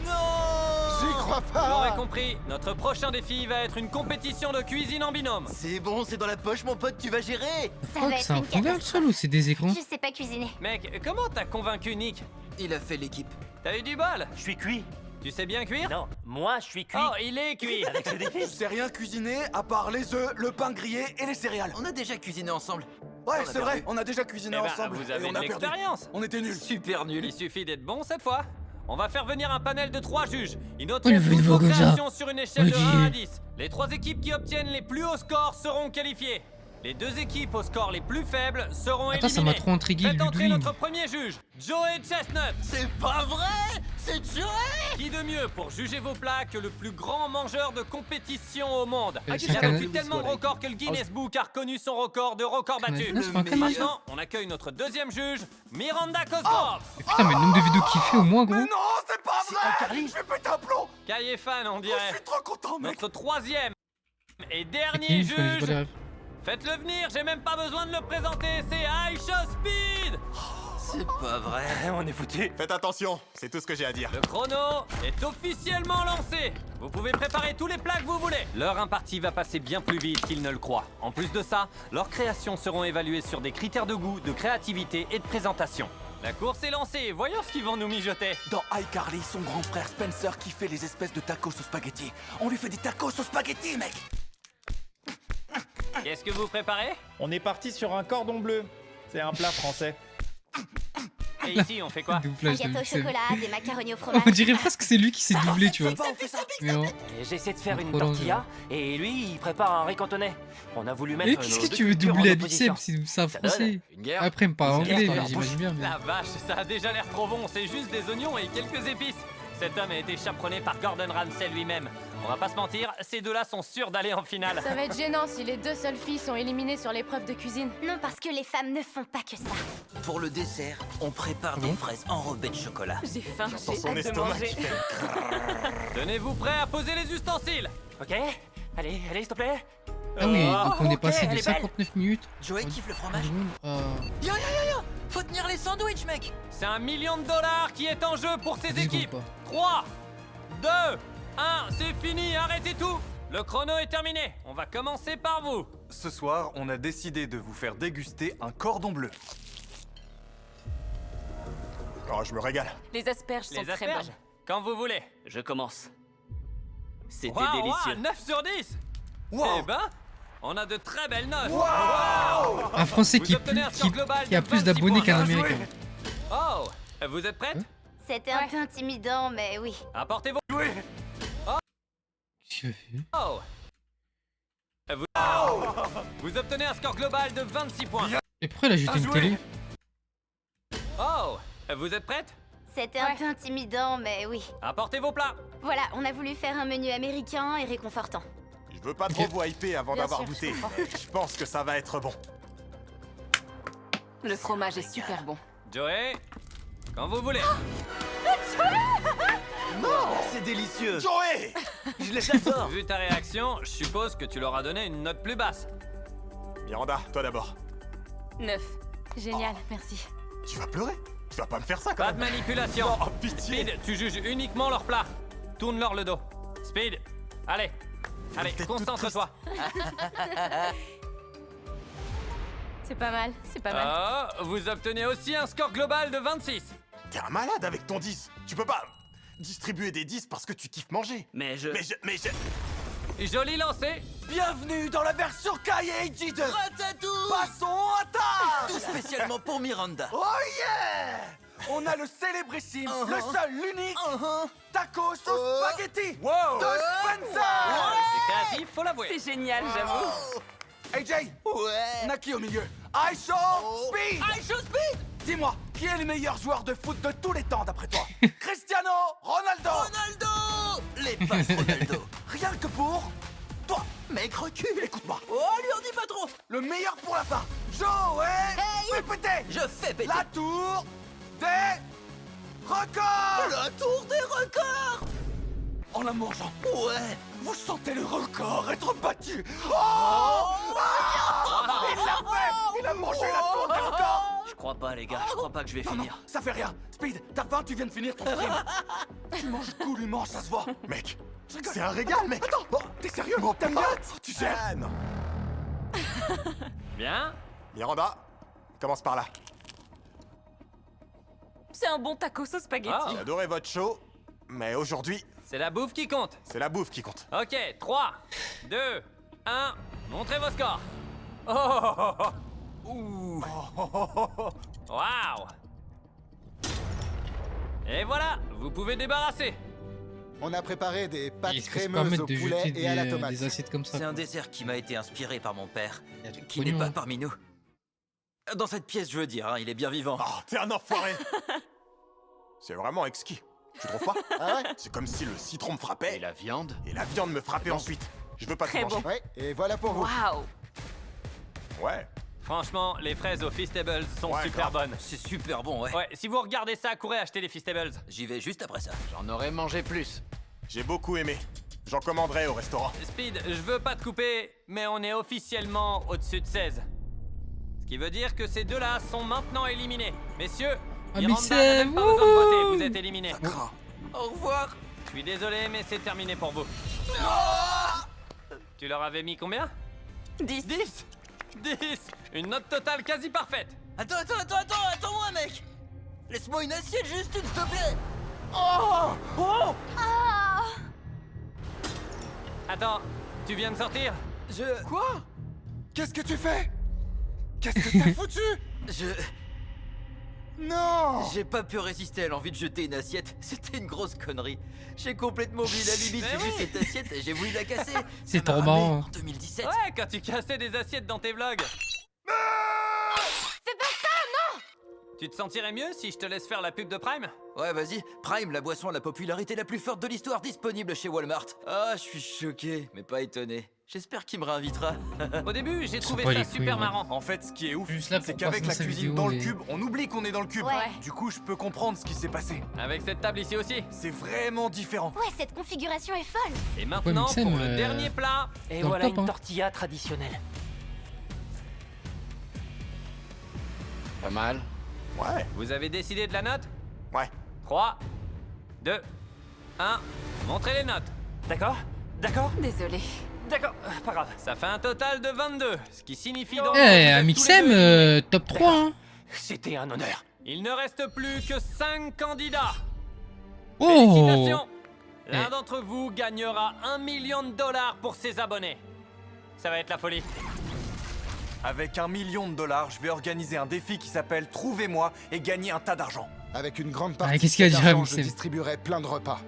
Speaker 10: J'y crois
Speaker 3: Vous l'aurez
Speaker 10: pas.
Speaker 3: compris, notre prochain défi va être une compétition de cuisine en binôme.
Speaker 2: C'est bon, c'est dans la poche, mon pote, tu vas gérer.
Speaker 5: Ça
Speaker 1: Oh,
Speaker 5: va
Speaker 1: c'est
Speaker 5: être
Speaker 1: un
Speaker 5: une
Speaker 1: fond vert le
Speaker 5: catastrophe.
Speaker 1: sol ou c'est des écrans?
Speaker 5: Je sais pas cuisiner.
Speaker 3: Mec, comment t'as convaincu Nick?
Speaker 2: Il a fait l'équipe.
Speaker 3: T'as eu du bol?
Speaker 7: Je suis cuit.
Speaker 3: Tu sais bien cuire?
Speaker 7: Non, moi je suis cuit.
Speaker 3: Oh, il est cuit.
Speaker 7: Avec ce défi.
Speaker 4: Je sais rien cuisiner à part les œufs, le pain grillé et les céréales.
Speaker 2: On a déjà cuisiné ensemble.
Speaker 4: Ouais,
Speaker 2: On a
Speaker 4: c'est
Speaker 2: perdu.
Speaker 4: vrai, on a déjà cuisiné
Speaker 3: Eh ben,
Speaker 4: ensemble.
Speaker 3: vous
Speaker 4: et
Speaker 3: avez
Speaker 4: on
Speaker 3: de
Speaker 4: a perdu.
Speaker 3: l'expérience.
Speaker 4: On était nuls.
Speaker 2: Super nul.
Speaker 3: Il suffit d'être bon cette fois. On va faire venir un panel de 3 juges. Ils
Speaker 1: Oh,
Speaker 3: noteront
Speaker 1: il veut
Speaker 3: toutes
Speaker 1: une
Speaker 3: vos
Speaker 1: voix comme ça.
Speaker 3: créations sur une échelle de
Speaker 1: Vas-y.
Speaker 3: 1 à 10. Les 3 équipes qui obtiennent les plus hauts scores seront qualifiées. Les 2 équipes au score les plus faibles seront
Speaker 1: Attends, ça
Speaker 3: éliminées.
Speaker 1: m'a trop intrigué,
Speaker 3: Faites entrer
Speaker 1: Ludwig.
Speaker 3: notre premier juge, Joey Chestnut.
Speaker 2: C'est pas vrai. C'est Joey.
Speaker 3: Qui de mieux pour juger vos plats que le plus grand mangeur de compétition au monde?
Speaker 1: C'est
Speaker 3: Il a
Speaker 1: un
Speaker 3: battu
Speaker 1: Canadien.
Speaker 3: tellement de records que le Guinness Book a reconnu son record de record battu.
Speaker 1: Canadien, c'est pas un Canadien.
Speaker 3: Maintenant, on accueille notre deuxième juge, Miranda Cosgrove.
Speaker 1: Mais putain, mais le nombre de vidéos qu'il fait au moins, gros.
Speaker 4: Mais non, c'est pas vrai. Je vais péter un plomb.
Speaker 3: Kai est fan, on
Speaker 4: Je
Speaker 3: dirait.
Speaker 4: suis trop content, mec.
Speaker 3: Notre troisième et
Speaker 1: Ok,
Speaker 3: dernier
Speaker 1: je connais pas
Speaker 3: juge.
Speaker 1: les rêves.
Speaker 3: Faites-le venir, j'ai même pas besoin de le présenter, c'est Aisha Speed.
Speaker 2: C'est pas vrai.
Speaker 7: On est foutu.
Speaker 9: Faites attention, c'est tout ce que j'ai à dire.
Speaker 3: Le chrono est officiellement lancé. Vous pouvez préparer tous les plats que vous voulez. L'heure impartie va passer bien plus vite qu'ils ne le croient. En plus de ça, leurs créations seront évaluées sur des critères de goût, de créativité et de présentation. La course est lancée, voyons ce qu'ils vont nous mijoter.
Speaker 4: Dans iCarly, son grand frère Spencer qui fait les espèces de tacos au spaghetti. On lui fait des tacos au spaghetti, mec.
Speaker 3: Qu'est-ce que vous préparez?
Speaker 11: On est parti sur un cordon bleu. C'est un plat français.
Speaker 3: Et ici, on fait quoi?
Speaker 5: Un
Speaker 1: Doublage de
Speaker 5: gâteau au
Speaker 1: Mixem.
Speaker 5: chocolat, des macaronis au fromage.
Speaker 1: On dirait presque que c'est lui qui s'est doublé, tu vois. Mais non.
Speaker 7: J'essaie de faire une
Speaker 1: Trop dangereux.
Speaker 7: tortilla et lui il prépare un riz cantonais. On a voulu mettre.
Speaker 1: Mais qu'est-ce
Speaker 7: nos
Speaker 1: que
Speaker 7: deux
Speaker 1: tu veux
Speaker 7: cultures en
Speaker 1: doubler à
Speaker 7: opposition.
Speaker 1: Mixem? C'est un
Speaker 7: Ça donne
Speaker 1: français.
Speaker 2: Une guerre.
Speaker 1: Après, il me parle
Speaker 7: Une guerre
Speaker 1: anglais,
Speaker 7: dans
Speaker 1: mais
Speaker 7: leur
Speaker 1: j'imagine bien. mais-
Speaker 3: La vache, ça a déjà l'air trop bon, c'est juste des oignons et quelques épices. Cet homme a été chaperonné par Gordon Ramsay lui-même. On va pas se mentir, ces deux-là sont sûrs d'aller en finale.
Speaker 8: Ça va être gênant si les 2 seules filles sont éliminées sur l'épreuve de cuisine.
Speaker 5: Non, parce que les femmes ne font pas que ça.
Speaker 2: Pour le dessert, on prépare des fraises enrobées de chocolat.
Speaker 8: J'ai faim,
Speaker 9: Dans
Speaker 8: j'ai
Speaker 9: son
Speaker 8: hâte de
Speaker 9: estomac
Speaker 8: manger.
Speaker 9: qui fait...
Speaker 3: Tenez-vous prêts à poser les ustensiles.
Speaker 7: Ok, allez, s'il te plaît.
Speaker 1: Ah oui, donc on est
Speaker 7: ok,
Speaker 1: passé de
Speaker 7: elle est belle.
Speaker 1: 59 minutes.
Speaker 2: Joey kiffe le fromage.
Speaker 1: à-
Speaker 2: Yo, faut tenir les sandwichs, mec.
Speaker 3: C'est $1 million qui est en jeu pour ces
Speaker 1: 10 secondes,
Speaker 3: équipes.
Speaker 1: quoi.
Speaker 3: 3, 2, 1, c'est fini, arrêtez tout. Le chrono est terminé, on va commencer par vous.
Speaker 4: Ce soir, on a décidé de vous faire déguster un cordon bleu.
Speaker 9: Oh, je me régale.
Speaker 8: Les asperges sont
Speaker 3: Les
Speaker 8: très
Speaker 3: asperges,
Speaker 8: bonnes.
Speaker 3: quand vous voulez.
Speaker 7: Je commence. C'était
Speaker 3: Waouh,
Speaker 7: délicieux.
Speaker 3: 9 sur 10.
Speaker 4: Wow.
Speaker 3: Eh ben, on a de très belles notes.
Speaker 1: Un Français
Speaker 3: Vous
Speaker 1: qui,
Speaker 3: obtenez un score global
Speaker 1: qui a
Speaker 3: de
Speaker 1: plus
Speaker 3: 26
Speaker 1: d'abonnés
Speaker 3: points.
Speaker 1: qu'un
Speaker 4: Bien joué.
Speaker 1: Américain.
Speaker 3: Oh, vous êtes prêtes?
Speaker 5: C'était un peu intimidant, mais oui.
Speaker 3: Apportez vos...
Speaker 1: Qu'est-ce qu'il a fait?
Speaker 3: Oh. Vous obtenez un score global de 26 points.
Speaker 1: Et pourquoi il a jeté
Speaker 4: Bien
Speaker 1: une
Speaker 4: joué.
Speaker 1: télé?
Speaker 3: Oh, vous êtes prêtes?
Speaker 5: C'était un peu intimidant, mais oui.
Speaker 3: Apportez vos plats.
Speaker 5: Voilà, on a voulu faire un menu américain et réconfortant.
Speaker 9: Je veux pas trop
Speaker 1: Ok.
Speaker 9: vous hyper avant
Speaker 8: Bien
Speaker 9: d'avoir
Speaker 8: sûr,
Speaker 9: goûté.
Speaker 8: je comprends.
Speaker 9: Je pense que ça va être bon.
Speaker 8: Le fromage est super bon.
Speaker 3: Joey, quand vous voulez.
Speaker 2: C'est délicieux.
Speaker 9: Joey!
Speaker 2: Je les adore.
Speaker 3: Vu ta réaction, je suppose que tu leur as donné une note plus basse.
Speaker 9: Miranda, toi d'abord.
Speaker 8: 9. Génial, merci.
Speaker 9: Tu vas pleurer? Tu vas pas me faire ça quand
Speaker 3: Pas de
Speaker 9: même.
Speaker 3: manipulation.
Speaker 9: Oh, pitié.
Speaker 3: Speed, tu juges uniquement leur plat. Tourne-leur le dos. Speed, allez. Allez,
Speaker 9: T'es toute
Speaker 3: concentre-toi.
Speaker 8: C'est pas mal, c'est pas mal.
Speaker 3: Oh, vous obtenez aussi un score global de 26.
Speaker 9: T'es un malade avec ton 10. Tu peux pas distribuer des 10 parce que tu kiffes manger.
Speaker 2: Mais je...
Speaker 3: Joli lancé.
Speaker 4: Bienvenue dans la version Kaiji de
Speaker 2: Ratatouille.
Speaker 4: Passons à table.
Speaker 2: Tout spécialement pour Miranda.
Speaker 4: Oh yeah! On a le célébrissime, le seul, l'unique tacos au spaghetti de Spencer.
Speaker 3: C'est créatif, faut l'avouer.
Speaker 8: C'est génial, j'avoue.
Speaker 4: AJ,
Speaker 2: Ouais.
Speaker 4: Naki au milieu. Aisho, Speed.
Speaker 2: Aisho Speed.
Speaker 4: Dis-moi, qui est le meilleur joueur de foot de tous les temps d'après toi? Cristiano Ronaldo.
Speaker 2: Ronaldo. Les passes Ronaldo.
Speaker 4: Rien que pour toi.
Speaker 2: Mec, recule.
Speaker 4: Écoute-moi,
Speaker 2: Oh, lui en dis pas trop.
Speaker 4: le meilleur pour la fin. Joey,
Speaker 2: Hey.
Speaker 4: répétez.
Speaker 2: Je fais péter.
Speaker 4: La tour des records.
Speaker 2: La tour des records.
Speaker 4: En la mangeant,
Speaker 2: Ouais.
Speaker 4: vous sentez le record être battu. Oh, ah, il l'a fait. Il a mangé la tour des records.
Speaker 2: Je crois pas, les gars. Je crois pas que je vais
Speaker 4: Non, non,
Speaker 2: finir.
Speaker 4: ça fait rien. Speed, t'as faim, tu viens de finir ton stream. Tu manges goulûment, ça se voit.
Speaker 9: Mec, c'est un régal, mec.
Speaker 4: Attends, oh, t'es sérieux? T'aimes bien? Tu sais.
Speaker 9: Ah, non.
Speaker 3: Bien.
Speaker 9: Miranda, commence par là.
Speaker 8: C'est un bon tacos au spaghetti.
Speaker 3: Ah.
Speaker 9: J'ai adoré votre show, mais aujourd'hui,
Speaker 3: C'est la bouffe qui compte.
Speaker 9: c'est la bouffe qui compte.
Speaker 3: Ok, 3, 2, 1, montrez vos scores. Oh,
Speaker 9: Ouh.
Speaker 3: waouh. Et voilà, vous pouvez débarrasser.
Speaker 10: On a préparé des pâtes
Speaker 1: Ils se
Speaker 10: crémeuses
Speaker 1: permettent
Speaker 10: au
Speaker 1: de
Speaker 10: poulet
Speaker 1: jeter
Speaker 10: et à la
Speaker 1: des
Speaker 10: tomate.
Speaker 1: assiettes comme ça.
Speaker 2: C'est un
Speaker 1: quoi.
Speaker 2: dessert qui m'a été inspiré par mon père,
Speaker 1: Il y a du
Speaker 2: qui n'est
Speaker 1: pognon,
Speaker 2: pas
Speaker 1: hein.
Speaker 2: parmi nous. Dans cette pièce, je veux dire, hein, il est bien vivant.
Speaker 9: Oh, t'es un enfoiré. C'est vraiment exquis. Tu trouves pas?
Speaker 10: Ah ouais?
Speaker 9: C'est comme si le citron me frappait
Speaker 6: Et la viande?
Speaker 9: et la viande me frappait ensuite. Je veux pas te
Speaker 8: Très
Speaker 9: manger.
Speaker 8: bon.
Speaker 10: Ouais, et voilà pour vous.
Speaker 8: Waouh.
Speaker 9: Ouais.
Speaker 3: Franchement, les fraises au Feastables sont
Speaker 9: Ouais,
Speaker 3: super
Speaker 9: grave.
Speaker 3: bonnes.
Speaker 2: C'est super bon, ouais.
Speaker 3: Ouais, si vous regardez ça, courez acheter les Feastables.
Speaker 2: J'y vais juste après ça.
Speaker 6: J'en aurais mangé plus.
Speaker 9: J'ai beaucoup aimé. J'en commanderai au restaurant.
Speaker 3: Speed, je veux pas te couper, mais on est officiellement au-dessus de 16. Ce qui veut dire que ces deux-là sont maintenant éliminés. Messieurs,
Speaker 1: Ah,
Speaker 3: Miranda
Speaker 1: mais
Speaker 3: n'a
Speaker 1: c'est-
Speaker 3: même pas besoin de voter, vous êtes éliminés.
Speaker 2: Au revoir.
Speaker 3: Je suis désolé, mais c'est terminé pour vous. Tu leur avais mis combien
Speaker 8: 10.
Speaker 3: 10 10. Une note totale quasi parfaite.
Speaker 2: Attends-moi, mec. Laisse-moi une assiette juste une, s'il te plaît.
Speaker 3: Attends, tu viens de sortir?
Speaker 4: Quoi? Qu'est-ce que tu fais? Qu'est-ce que t'as foutu? Non!
Speaker 2: J'ai pas pu résister à l'envie de jeter une assiette. C'était une grosse connerie. J'ai complètement oublié la limite.
Speaker 3: Mais
Speaker 2: J'ai vu
Speaker 3: oui.
Speaker 2: cette assiette et j'ai voulu la casser.
Speaker 1: C'est
Speaker 2: Ça m'a
Speaker 1: trop
Speaker 2: ramené
Speaker 1: marrant.
Speaker 2: En 2017.
Speaker 3: Ouais, quand tu cassais des assiettes dans tes vlogs.
Speaker 5: Fais pas ça, non!
Speaker 3: Tu te sentirais mieux si je te laisse faire la pub de Prime?
Speaker 2: Ouais, vas-y. Prime, la boisson à la popularité la plus forte de l'histoire, disponible chez Walmart. Ah, je suis choqué, mais pas étonné. J'espère qu'il me réinvitera.
Speaker 3: Au début, j'ai trouvé
Speaker 1: pas
Speaker 3: ça
Speaker 1: les couilles,
Speaker 3: super
Speaker 1: ouais.
Speaker 3: marrant.
Speaker 4: En fait, ce qui est ouf,
Speaker 1: Juste là
Speaker 4: c'est
Speaker 1: pour
Speaker 4: qu'avec
Speaker 1: passer
Speaker 4: la
Speaker 1: sa
Speaker 4: cuisine
Speaker 1: vidéo
Speaker 4: dans le
Speaker 1: et-
Speaker 4: cube, on oublie qu'on est dans le cube.
Speaker 5: Ouais.
Speaker 4: Du coup, je peux comprendre ce qui s'est passé.
Speaker 3: Avec cette table ici aussi.
Speaker 4: C'est vraiment différent.
Speaker 5: Ouais, cette configuration est folle.
Speaker 3: Et maintenant,
Speaker 1: Mixem,
Speaker 3: pour le dernier plat.
Speaker 7: Et
Speaker 1: Dans le
Speaker 7: voilà
Speaker 1: top,
Speaker 7: une
Speaker 1: hein.
Speaker 7: tortilla traditionnelle.
Speaker 6: Pas mal.
Speaker 9: Ouais.
Speaker 3: Vous avez décidé de la note?
Speaker 9: Ouais.
Speaker 3: 3, 2, 1. Montrez les notes.
Speaker 7: D'accord? D'accord?
Speaker 8: Désolé.
Speaker 7: D'accord, pas grave.
Speaker 3: Ça fait un total de 22, ce qui signifie donc.
Speaker 1: Eh,
Speaker 3: que vous êtes
Speaker 1: un
Speaker 3: tous
Speaker 1: Mixem,
Speaker 3: les deux éliminés.
Speaker 1: top 3, hein.
Speaker 7: C'était un honneur.
Speaker 3: Il ne reste plus que 5 candidats.
Speaker 1: Oh.
Speaker 3: Félicitations. L'un
Speaker 1: Eh.
Speaker 3: d'entre vous gagnera $1 million pour ses abonnés. Ça va être la folie.
Speaker 4: Avec $1 million, je vais organiser un défi qui s'appelle Trouvez-moi et gagner un tas d'argent.
Speaker 10: Avec une grande
Speaker 1: Ah,
Speaker 10: partie
Speaker 1: qu'est-ce qu'il y a
Speaker 10: de
Speaker 1: à
Speaker 10: cet
Speaker 1: dire,
Speaker 10: argent, je
Speaker 1: Mixem
Speaker 10: distribuerai plein de repas.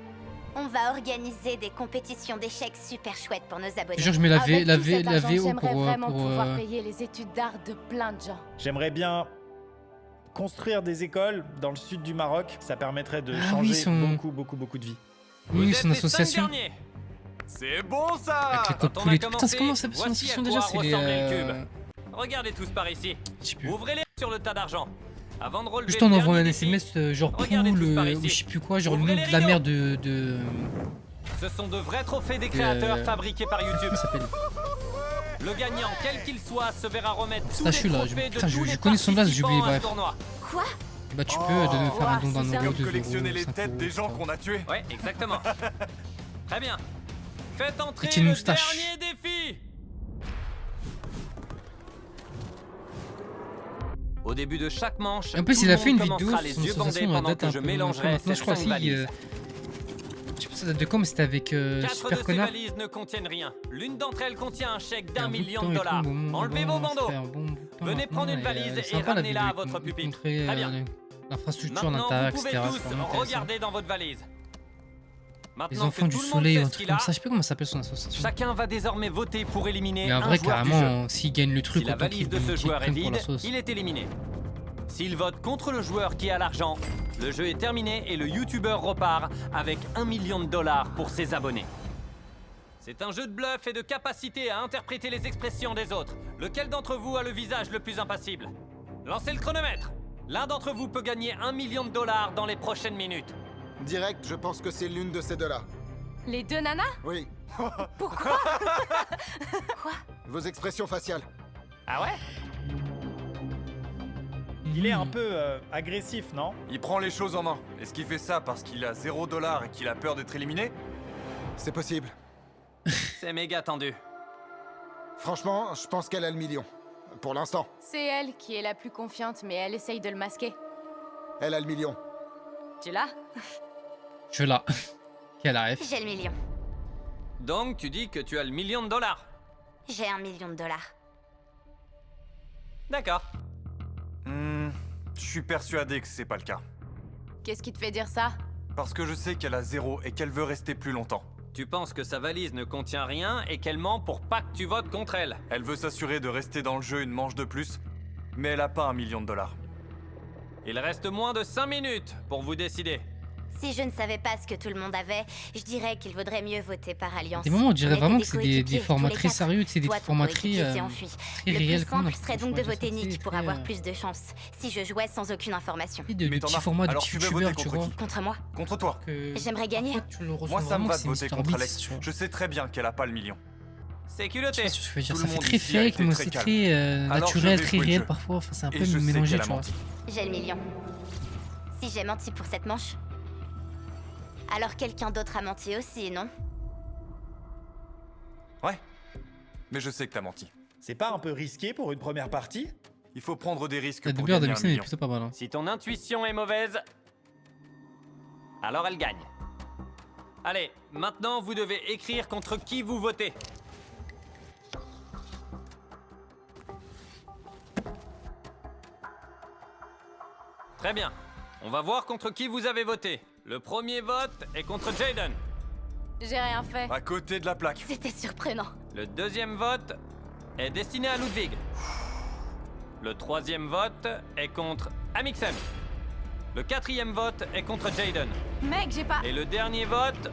Speaker 5: On va organiser des compétitions d'échecs super chouettes pour nos abonnés.
Speaker 1: Je jure, je mets la
Speaker 8: Avec tout cet argent,
Speaker 1: VO
Speaker 8: j'aimerais
Speaker 1: pour...
Speaker 8: vraiment
Speaker 1: pour,
Speaker 8: pouvoir payer les études d'art de plein de gens.
Speaker 11: J'aimerais bien construire des écoles dans le sud du Maroc. Ça permettrait de
Speaker 1: Ah
Speaker 11: changer
Speaker 1: oui, son-
Speaker 11: beaucoup de vie.
Speaker 1: Oui,
Speaker 3: Vous
Speaker 1: son
Speaker 3: êtes les 5
Speaker 1: association.
Speaker 3: derniers.
Speaker 4: C'est bon ça!
Speaker 1: Avec les codes
Speaker 3: Quand on a
Speaker 1: coulés. Putain,
Speaker 3: commencé,
Speaker 1: c'est comment ça son
Speaker 3: voici
Speaker 1: association
Speaker 3: à
Speaker 1: déjà?
Speaker 3: quoi
Speaker 1: C'est les...
Speaker 3: ressemblait le cube. Regardez tous par ici.
Speaker 1: Je sais plus.
Speaker 3: Ouvrez-les sur le tas d'argent. Avant de relever
Speaker 1: Juste
Speaker 3: le
Speaker 1: on envoie un
Speaker 3: dernier défi,
Speaker 1: SMS genre
Speaker 3: regardez
Speaker 1: poule
Speaker 3: tous par
Speaker 1: ou
Speaker 3: ici.
Speaker 1: je sais plus quoi, genre le
Speaker 3: Ouvrez
Speaker 1: nom
Speaker 3: les
Speaker 1: de la
Speaker 3: rideaux.
Speaker 1: mère de...
Speaker 3: ce sont de vrais trophées des créateurs fabriqués par YouTube.
Speaker 1: Comment ça s'appelle?
Speaker 3: Le gagnant, quel qu'il soit, se verra remettre tous
Speaker 1: Ah,
Speaker 3: les
Speaker 1: je suis là,
Speaker 3: trophées
Speaker 1: putain,
Speaker 3: de tous
Speaker 1: je
Speaker 3: les
Speaker 1: connais son blast, j'ai oublié,
Speaker 3: participants à ce
Speaker 1: bref.
Speaker 3: tournoi.
Speaker 5: Quoi?
Speaker 1: Bah tu peux faire un don d'un
Speaker 8: c'est ça.
Speaker 1: euro,
Speaker 4: Comme
Speaker 1: 2
Speaker 4: collectionner
Speaker 1: euros,
Speaker 4: les
Speaker 1: 5
Speaker 4: têtes des
Speaker 1: euros,
Speaker 4: gens
Speaker 1: etc.
Speaker 4: qu'on a tués.
Speaker 3: Ouais, exactement. Très bien. Faites entrer
Speaker 1: Petite
Speaker 3: le
Speaker 1: moustache.
Speaker 3: dernier défi. Au début de chaque manche,
Speaker 1: En plus,
Speaker 3: tout
Speaker 1: il
Speaker 3: le
Speaker 1: a fait une
Speaker 3: monde
Speaker 1: vidéo
Speaker 3: commencera
Speaker 1: sur
Speaker 3: les
Speaker 1: son
Speaker 3: yeux bandés
Speaker 1: association, elle
Speaker 3: pendant
Speaker 1: date
Speaker 3: que
Speaker 1: un
Speaker 3: je
Speaker 1: peu
Speaker 3: mélangerai
Speaker 1: maintenant,
Speaker 3: ces
Speaker 1: je crois
Speaker 3: 5
Speaker 1: si...
Speaker 3: valises.
Speaker 1: Je sais pas ça date de quand, mais c'était avec
Speaker 3: 4
Speaker 1: Super
Speaker 3: de ces
Speaker 1: Connard.
Speaker 3: valises ne contiennent rien. L'une d'entre elles contient un chèque
Speaker 1: Un
Speaker 3: d'1
Speaker 1: bout de
Speaker 3: million
Speaker 1: temps
Speaker 3: de
Speaker 1: et tout,
Speaker 3: dollars.
Speaker 1: bon,
Speaker 3: Enlevez
Speaker 1: bon,
Speaker 3: vos bandeaux.
Speaker 1: ça fait un bon bout de temps
Speaker 3: Venez
Speaker 1: maintenant,
Speaker 3: prendre une valise
Speaker 1: c'est
Speaker 3: et
Speaker 1: sympa, la
Speaker 3: ramenez-la
Speaker 1: vidéo,
Speaker 3: à votre
Speaker 1: il
Speaker 3: pupitre.
Speaker 1: montrait,
Speaker 3: Très bien.
Speaker 1: l'infrastructure,
Speaker 3: Maintenant,
Speaker 1: l'intérieur,
Speaker 3: vous pouvez
Speaker 1: etc.
Speaker 3: tous
Speaker 1: c'est vraiment intéressant.
Speaker 3: regarder dans votre valise.
Speaker 1: Les
Speaker 3: Maintenant
Speaker 1: enfants
Speaker 3: que
Speaker 1: du
Speaker 3: tout le monde
Speaker 1: soleil
Speaker 3: sait
Speaker 1: ou un
Speaker 3: ce
Speaker 1: truc
Speaker 3: qu'il
Speaker 1: comme
Speaker 3: a,
Speaker 1: ça, je sais plus comment ça s'appelle son association.
Speaker 3: chacun va désormais voter pour éliminer
Speaker 1: Mais en
Speaker 3: un
Speaker 1: vrai,
Speaker 3: joueur du jeu.
Speaker 1: carrément, s'il gagne le truc,
Speaker 3: Si la
Speaker 1: autant
Speaker 3: valise
Speaker 1: qu'il
Speaker 3: de ce
Speaker 1: qu'il
Speaker 3: joueur est
Speaker 1: prenne pour la
Speaker 3: vide,
Speaker 1: sauce.
Speaker 3: il est éliminé. S'il vote contre le joueur qui a l'argent, le jeu est terminé et le youtubeur repart avec 1 million de dollars pour ses abonnés. C'est un jeu de bluff et de capacité à interpréter les expressions des autres. Lequel d'entre vous a le visage le plus impassible? Lancez le chronomètre. L'un d'entre vous peut gagner 1 million de dollars dans les prochaines minutes.
Speaker 10: Direct, je pense que c'est l'une de ces deux-là.
Speaker 8: Les deux nanas?
Speaker 10: Oui.
Speaker 8: Pourquoi?
Speaker 5: Quoi?
Speaker 10: Vos expressions faciales.
Speaker 3: Ah ouais?
Speaker 11: Il est un peu agressif, non?
Speaker 4: Il prend les choses en main. Est-ce qu'il fait ça parce qu'il a 0 $ et qu'il a peur d'être éliminé?
Speaker 10: C'est possible.
Speaker 3: C'est méga tendu.
Speaker 10: Franchement, je pense qu'elle a le million. Pour l'instant,
Speaker 8: C'est elle qui est la plus confiante, mais elle essaye de le masquer.
Speaker 10: elle a le million.
Speaker 8: Tu l'as?
Speaker 1: Je l'ai. Quelle ref.
Speaker 5: J'ai le million.
Speaker 3: Donc tu dis que tu as le million de dollars.
Speaker 5: J'ai 1 million de dollars.
Speaker 3: D'accord.
Speaker 4: Je suis persuadé que c'est pas le cas.
Speaker 8: Qu'est-ce qui te fait dire ça?
Speaker 4: Parce que je sais qu'elle a 0 et qu'elle veut rester plus longtemps.
Speaker 3: Tu penses que sa valise ne contient rien et qu'elle ment pour pas que tu votes contre elle.
Speaker 4: Elle veut s'assurer de rester dans le jeu une manche de plus, mais elle a pas 1 million de dollars.
Speaker 3: Il reste moins de 5 minutes pour vous décider.
Speaker 5: Si je ne savais pas ce que tout le monde avait, je dirais qu'il vaudrait mieux voter par alliance.
Speaker 1: Des moments, on dirait
Speaker 5: était
Speaker 1: vraiment que c'est des
Speaker 5: coéquipiers,
Speaker 1: formats
Speaker 5: tous les
Speaker 1: très
Speaker 5: quatre.
Speaker 1: sérieux, c'est des
Speaker 5: Toi, ton
Speaker 1: formats
Speaker 5: coéquipier
Speaker 1: très
Speaker 5: s'est enfui.
Speaker 1: très
Speaker 5: Le
Speaker 1: réels.
Speaker 5: plus simple serait donc de voter Nick pour avoir
Speaker 1: plus
Speaker 5: plus de chance, si je jouais sans aucune information.
Speaker 1: de
Speaker 4: Mais t'en
Speaker 1: petits
Speaker 4: as-
Speaker 1: formats de
Speaker 4: alors
Speaker 1: petits
Speaker 4: tu veux voter
Speaker 1: youtubeurs, tu
Speaker 4: contre
Speaker 1: vois.
Speaker 4: qui?
Speaker 5: Contre moi.
Speaker 4: Contre toi.
Speaker 1: que
Speaker 5: J'aimerais gagner.
Speaker 1: parfois, tu le ressens
Speaker 4: Moi, ça me
Speaker 1: vraiment
Speaker 4: va
Speaker 1: que
Speaker 4: de
Speaker 1: c'est
Speaker 4: voter
Speaker 1: Mr.
Speaker 4: contre
Speaker 1: Beast,
Speaker 4: Alex.
Speaker 1: tu vois.
Speaker 4: Je sais très bien qu'elle a pas le million.
Speaker 3: C'est
Speaker 1: Je
Speaker 3: culotté.
Speaker 1: sais pas ce que je veux dire,
Speaker 4: Tout
Speaker 1: ça
Speaker 4: le
Speaker 1: fait
Speaker 4: monde
Speaker 1: très
Speaker 4: ici a
Speaker 1: fake,
Speaker 4: été
Speaker 1: mais
Speaker 4: très
Speaker 1: c'est
Speaker 4: calme.
Speaker 1: très
Speaker 4: Alors, je
Speaker 1: naturel,
Speaker 4: vais
Speaker 1: très
Speaker 4: jouer le
Speaker 1: réel
Speaker 4: jeu.
Speaker 1: parfois. Enfin, c'est un
Speaker 4: Et
Speaker 1: peu
Speaker 4: je sais
Speaker 1: mélangé,
Speaker 4: qu'elle a
Speaker 1: tu vois.
Speaker 4: menti.
Speaker 5: J'ai le million. Si j'ai menti pour cette manche, alors quelqu'un d'autre a menti aussi, non?
Speaker 4: Ouais. Mais je sais que t'as menti.
Speaker 11: C'est pas un peu risqué pour une première partie?
Speaker 4: Il faut prendre des risques
Speaker 1: La
Speaker 4: pour
Speaker 1: doublure de
Speaker 4: gagner un
Speaker 1: Mixen est
Speaker 4: million.
Speaker 1: plutôt pas mal. Hein.
Speaker 3: Si ton intuition est mauvaise, alors elle gagne. Allez, maintenant vous devez écrire contre qui vous votez. Très bien. On va voir contre qui vous avez voté. Le premier vote est contre Jaden.
Speaker 8: J'ai rien fait.
Speaker 4: À côté de la plaque.
Speaker 5: C'était surprenant.
Speaker 3: Le deuxième vote est destiné à Ludwig. Le troisième vote est contre Amixem. Le quatrième vote est contre Jaden.
Speaker 8: Mec, j'ai pas...
Speaker 3: Et le dernier vote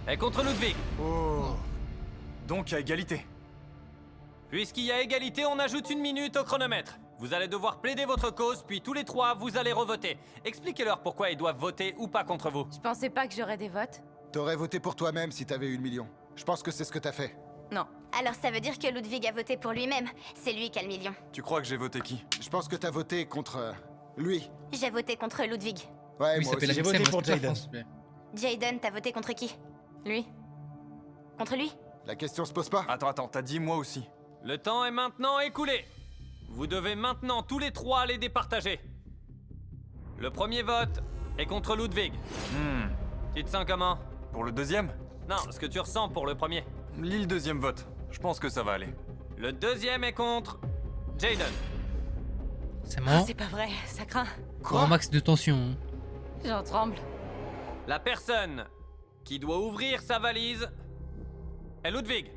Speaker 3: est contre Ludwig.
Speaker 4: Oh. Donc à égalité.
Speaker 3: Puisqu'il y a égalité, on ajoute 1 minute au chronomètre. Vous allez devoir plaider votre cause, puis tous les trois, vous allez revoter. Expliquez-leur pourquoi ils doivent voter ou pas contre vous.
Speaker 8: Je pensais pas que j'aurais des votes.
Speaker 10: T'aurais voté pour toi-même si t'avais eu le million. Je pense que c'est ce que t'as fait.
Speaker 8: Non.
Speaker 5: Alors ça veut dire que Ludwig a voté pour lui-même. C'est lui qui a le million.
Speaker 4: Tu crois que j'ai voté qui?
Speaker 10: Je pense que t'as voté contre lui.
Speaker 5: J'ai voté contre Ludwig.
Speaker 10: Ouais,
Speaker 1: Oui,
Speaker 10: moi
Speaker 1: ça s'appelle
Speaker 10: aussi.
Speaker 11: J'ai
Speaker 1: Amixem,
Speaker 11: voté
Speaker 1: hein,
Speaker 11: pour
Speaker 1: c'est pas
Speaker 11: Jaden.
Speaker 1: France, mais-
Speaker 5: Jaden, t'as voté contre qui?
Speaker 8: Lui.
Speaker 5: Contre lui?
Speaker 10: La question se pose pas.
Speaker 4: Attends, t'as dit moi aussi.
Speaker 3: Le temps est maintenant écoulé. Vous devez maintenant tous les trois les départager. Le premier vote est contre Ludwig. Tu te sens comment?
Speaker 4: Pour le deuxième?
Speaker 3: Non, ce que tu ressens pour le premier.
Speaker 4: Lis le deuxième vote. Je pense que ça va aller.
Speaker 3: Le deuxième est contre Jaden.
Speaker 1: C'est marrant.
Speaker 8: C'est pas vrai, ça craint.
Speaker 1: Quoi? Un max de tension. Hein.
Speaker 8: J'en tremble.
Speaker 3: La personne qui doit ouvrir sa valise est Ludwig.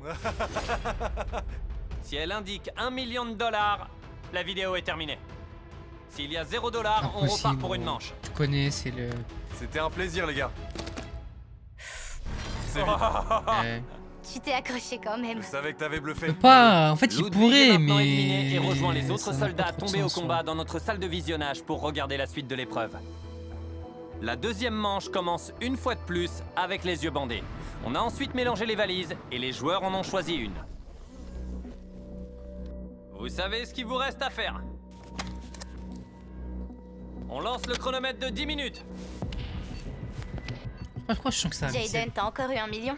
Speaker 3: Si elle indique 1 million de dollars, la vidéo est terminée. S'il y a 0 $, on repart
Speaker 1: Impossible,
Speaker 3: pour une
Speaker 1: gros.
Speaker 3: manche.
Speaker 1: Tu connais, c'est le.
Speaker 4: C'était un plaisir, les gars. C'est vite.
Speaker 1: Ouais.
Speaker 5: Tu t'es accroché quand même.
Speaker 4: Je savais que t'avais bluffé.
Speaker 1: Pas, en fait, il
Speaker 3: Ludwig
Speaker 1: pourrait,
Speaker 3: est maintenant
Speaker 1: mais.
Speaker 3: éliminé et rejoint les autres
Speaker 1: ça n'a
Speaker 3: soldats
Speaker 1: pas trop de
Speaker 3: tombés au
Speaker 1: sens,
Speaker 3: combat
Speaker 1: ouais.
Speaker 3: dans notre salle de visionnage pour regarder la suite de l'épreuve. La deuxième manche commence une fois de plus avec les yeux bandés. On a ensuite mélangé les valises et les joueurs en ont choisi une. Vous savez ce qu'il vous reste à faire. On lance le chronomètre de 10 minutes.
Speaker 1: Pourquoi je sens que ça
Speaker 5: Jaden, t'as encore eu 1 million?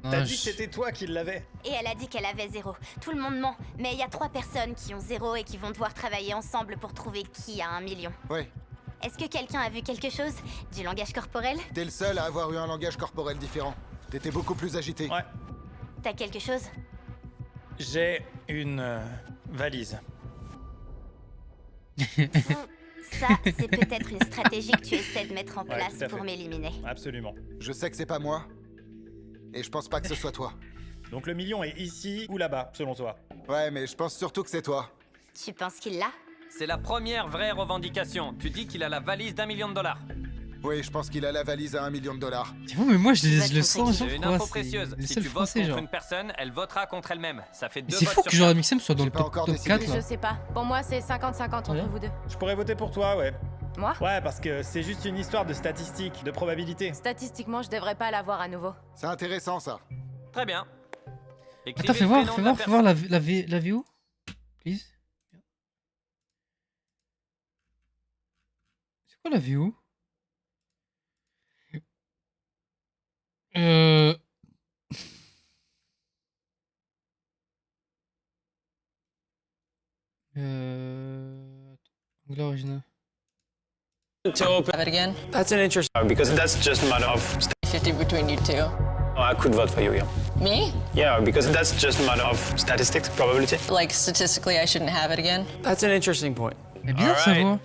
Speaker 11: T'as dit que c'était toi qui l'avais.
Speaker 5: Et elle a dit qu'elle avait 0. Tout le monde ment, mais il y a 3 personnes qui ont 0 et qui vont devoir travailler ensemble pour trouver qui a 1 million.
Speaker 10: Ouais,
Speaker 5: Est-ce que quelqu'un a vu quelque chose? Du langage corporel?
Speaker 10: t'es le seul à avoir eu un langage corporel différent. T'étais beaucoup plus agité.
Speaker 11: Ouais.
Speaker 5: T'as quelque chose?
Speaker 11: J'ai une valise.
Speaker 5: Ça, c'est peut-être une stratégie que tu essaies de mettre en
Speaker 11: Ouais,
Speaker 5: place
Speaker 11: tout à
Speaker 5: pour
Speaker 11: fait.
Speaker 5: m'éliminer.
Speaker 11: Absolument.
Speaker 10: Je sais que c'est pas moi. Et je pense pas que ce soit toi.
Speaker 11: Donc le million est ici ou là-bas, selon toi?
Speaker 10: Ouais, mais je pense surtout que c'est toi.
Speaker 5: Tu penses qu'il l'a?
Speaker 3: C'est la première vraie revendication. Tu dis qu'il a la valise d'1 million de dollars.
Speaker 10: Oui, je pense qu'il a la valise à $1 million.
Speaker 1: C'est bon, mais moi je
Speaker 5: vas
Speaker 1: le
Speaker 5: te
Speaker 1: sens,
Speaker 5: tromper.
Speaker 3: C'est une
Speaker 1: genre,
Speaker 3: info
Speaker 1: c'est
Speaker 3: précieuse.
Speaker 1: les
Speaker 3: Si
Speaker 1: seuls
Speaker 3: tu votes
Speaker 1: français,
Speaker 3: contre
Speaker 1: genre.
Speaker 3: une personne, elle votera contre elle-même. Ça fait
Speaker 1: Mais
Speaker 3: 2
Speaker 1: c'est
Speaker 3: votes
Speaker 1: fou
Speaker 3: sur
Speaker 1: que genre
Speaker 3: 4.
Speaker 1: Mixem soit dans
Speaker 10: J'ai
Speaker 1: le
Speaker 10: pas
Speaker 1: top,
Speaker 10: encore
Speaker 1: top
Speaker 10: décidé.
Speaker 1: 4 là.
Speaker 8: Je sais pas. Pour moi, c'est 50-50 entre
Speaker 1: Ouais.
Speaker 8: vous deux.
Speaker 11: Je pourrais voter pour toi, ouais.
Speaker 8: Moi?
Speaker 11: Ouais, parce que c'est juste une histoire de statistiques, de probabilité.
Speaker 8: Statistiquement, je devrais pas l'avoir à nouveau.
Speaker 10: C'est intéressant, ça.
Speaker 3: Très bien.
Speaker 1: Attends, fais voir la VO, please. C'est quoi la VO? Euh... Anglais original.
Speaker 12: To open
Speaker 13: Have it again?
Speaker 12: That's an interesting because that's just a matter of
Speaker 13: 50 between you two.
Speaker 12: I could vote for you, yeah.
Speaker 13: Me?
Speaker 12: Yeah, because that's just a matter of statistics, probability.
Speaker 13: Like, statistically, I shouldn't have it again?
Speaker 12: That's an interesting point.
Speaker 1: C'est bizarre sa voix.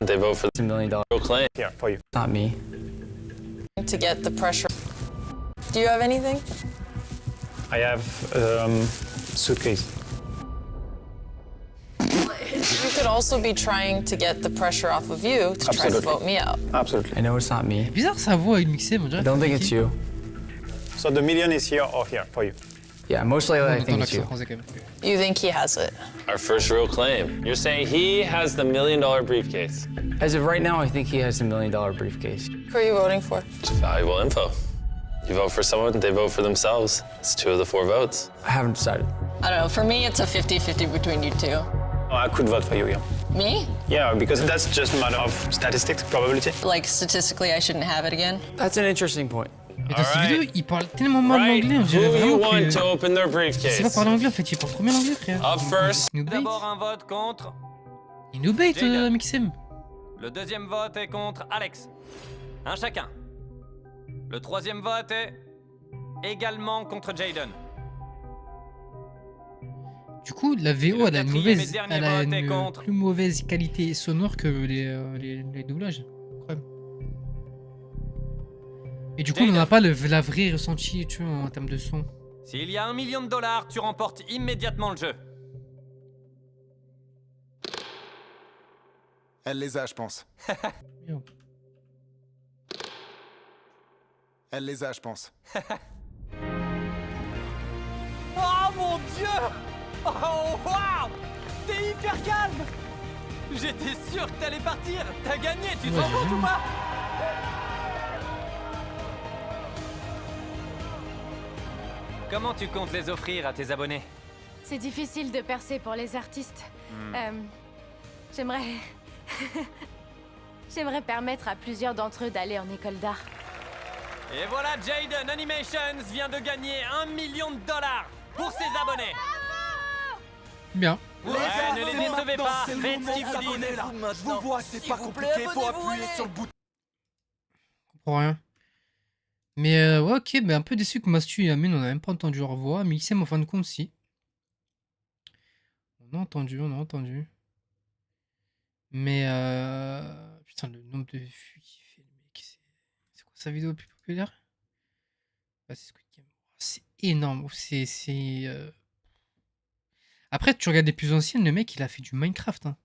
Speaker 12: They vote for the $1 million claim. Here, for you. Not me.
Speaker 13: To get the pressure. Do you have anything?
Speaker 12: I have suitcase.
Speaker 13: You could also be trying to get the pressure off of you to try to
Speaker 12: Absolutely.
Speaker 13: vote me out.
Speaker 12: Absolutely. I know it's not me.
Speaker 1: C'est bizarre sa voix avec Mixem, on dirait.
Speaker 12: I don't think it's you. So the million is here or here for you. Yeah, most likely
Speaker 1: On
Speaker 12: I
Speaker 1: entend
Speaker 12: think it's
Speaker 1: l'accent
Speaker 12: you.
Speaker 1: français quand même.
Speaker 13: You think he has it?
Speaker 14: Our first real claim. You're saying he has the $1 million briefcase.
Speaker 12: As of right now, I think he has a $1 million briefcase.
Speaker 13: Who are you voting for?
Speaker 14: It's valuable info. You vote for someone, they vote for themselves. It's 2 of the 4 votes.
Speaker 12: I haven't decided.
Speaker 13: I don't know. For me, it's a 50-50 between you two.
Speaker 12: Oh, I could vote for you, yeah.
Speaker 13: Me?
Speaker 12: Yeah, because that's just a matter of statistics, probability.
Speaker 13: Like, statistically, I shouldn't have it again?
Speaker 12: That's an interesting point.
Speaker 1: Mais dans cette vidéo, il parle tellement mal
Speaker 14: Right.
Speaker 1: l'anglais, on dirait
Speaker 14: Who you
Speaker 1: vraiment
Speaker 14: want
Speaker 1: que...
Speaker 14: to open their
Speaker 1: Il sait pas
Speaker 14: briefcase?
Speaker 1: parler anglais en fait, il parle trop bien l'anglais frère.
Speaker 14: Up first.
Speaker 1: Il nous bait,
Speaker 3: D'abord un vote contre.
Speaker 1: il nous bait
Speaker 3: Jaden.
Speaker 1: Mixem.
Speaker 3: Le deuxième vote est contre Alex. Un chacun. Le troisième vote est également contre Jaden.
Speaker 1: Du coup, la VO, elle a une
Speaker 3: quatrième et
Speaker 1: mauvaise,
Speaker 3: dernier
Speaker 1: elle a
Speaker 3: vote est
Speaker 1: une
Speaker 3: contre.
Speaker 1: plus mauvaise qualité sonore que les doublages. Incroyable. Et du coup, on n'a pas la vraie ressenti, tu vois, en termes de son.
Speaker 3: S'il y a $1 million, tu remportes immédiatement le jeu.
Speaker 10: Elle les a, je pense.
Speaker 1: Merde.
Speaker 10: Elle les a, je pense.
Speaker 3: Oh mon dieu! Oh waouh! T'es hyper calme! J'étais sûr que t'allais partir! T'as gagné, tu te
Speaker 1: Ouais,
Speaker 3: rends compte
Speaker 1: j'ai
Speaker 3: ou pas? Comment tu comptes les offrir à tes abonnés?
Speaker 8: C'est difficile de percer pour les artistes. J'aimerais... J'aimerais permettre à plusieurs d'entre eux d'aller en école d'art.
Speaker 3: Et voilà, Jaden Animations vient de gagner $1 million pour ses abonnés!
Speaker 1: Bien.
Speaker 3: Ouais, ne les décevez pas, faites ce qu'ils vous disent!
Speaker 4: Je vous vois, c'est pas compliqué, faut appuyer sur le bouton.
Speaker 1: Je comprends rien. Mais ouais, ok, mais un peu déçu que Mastu et Amine, on a même pas entendu leur voix. Mixem, en fin de compte, si. On a entendu. Mais putain, le nombre de vues qu'il fait, le mec, c'est quoi sa vidéo la plus populaire? Bah, c'est Squid Game. C'est énorme. Après, tu regardes les plus anciennes, le mec, il a fait du Minecraft. Hein.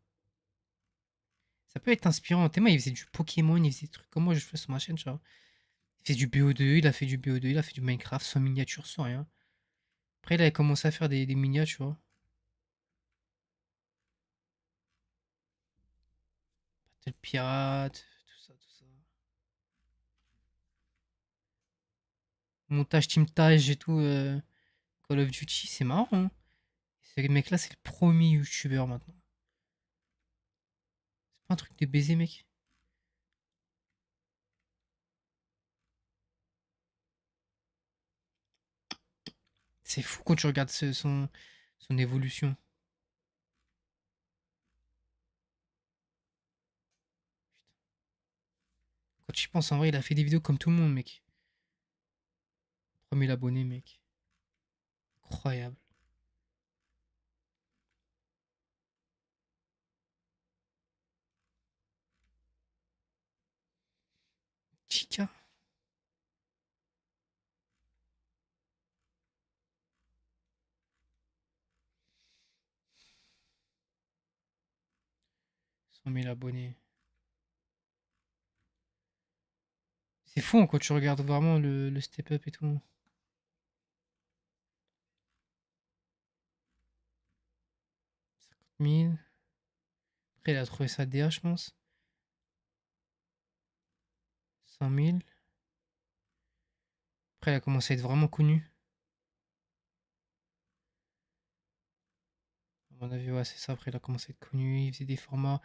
Speaker 1: Ça peut être inspirant. Théma, il faisait du Pokémon, il faisait des trucs comme moi, je fais sur ma chaîne, tu vois. Il fait du BO2, il a fait du BO2, il a fait du Minecraft sans miniature, sans rien. Après, il a commencé à faire des miniatures, tu vois. Battle Pirate, tout ça, tout ça. Montage teamtage et tout, Call of Duty, c'est marrant, hein. Ce mec-là, c'est le premier youtubeur maintenant. C'est pas un truc de baiser, mec. C'est fou quand tu regardes son évolution. Quand tu y penses, en vrai, il a fait des vidéos comme tout le monde, mec. 3000 abonnés, mec. Incroyable. Chica. Cent 000 abonnés. C'est fou hein, quand tu regardes vraiment le step-up et tout. 50 000. Après, il a trouvé sa DA, je pense. 100 000. Après, il a commencé à être vraiment connu. À mon avis, ouais, c'est ça. Après, il a commencé à être connu. Il faisait des formats.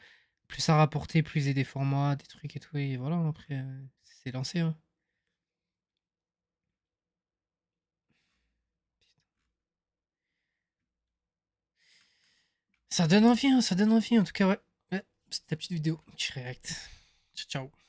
Speaker 1: Plus ça rapportait, plus il faisait des formats, des trucs et tout. Et voilà, après, c'est lancé. Hein. Ça donne envie, hein, ça donne envie. En tout cas, ouais. Ouais, c'était ta petite vidéo. Petit react. Ciao, ciao.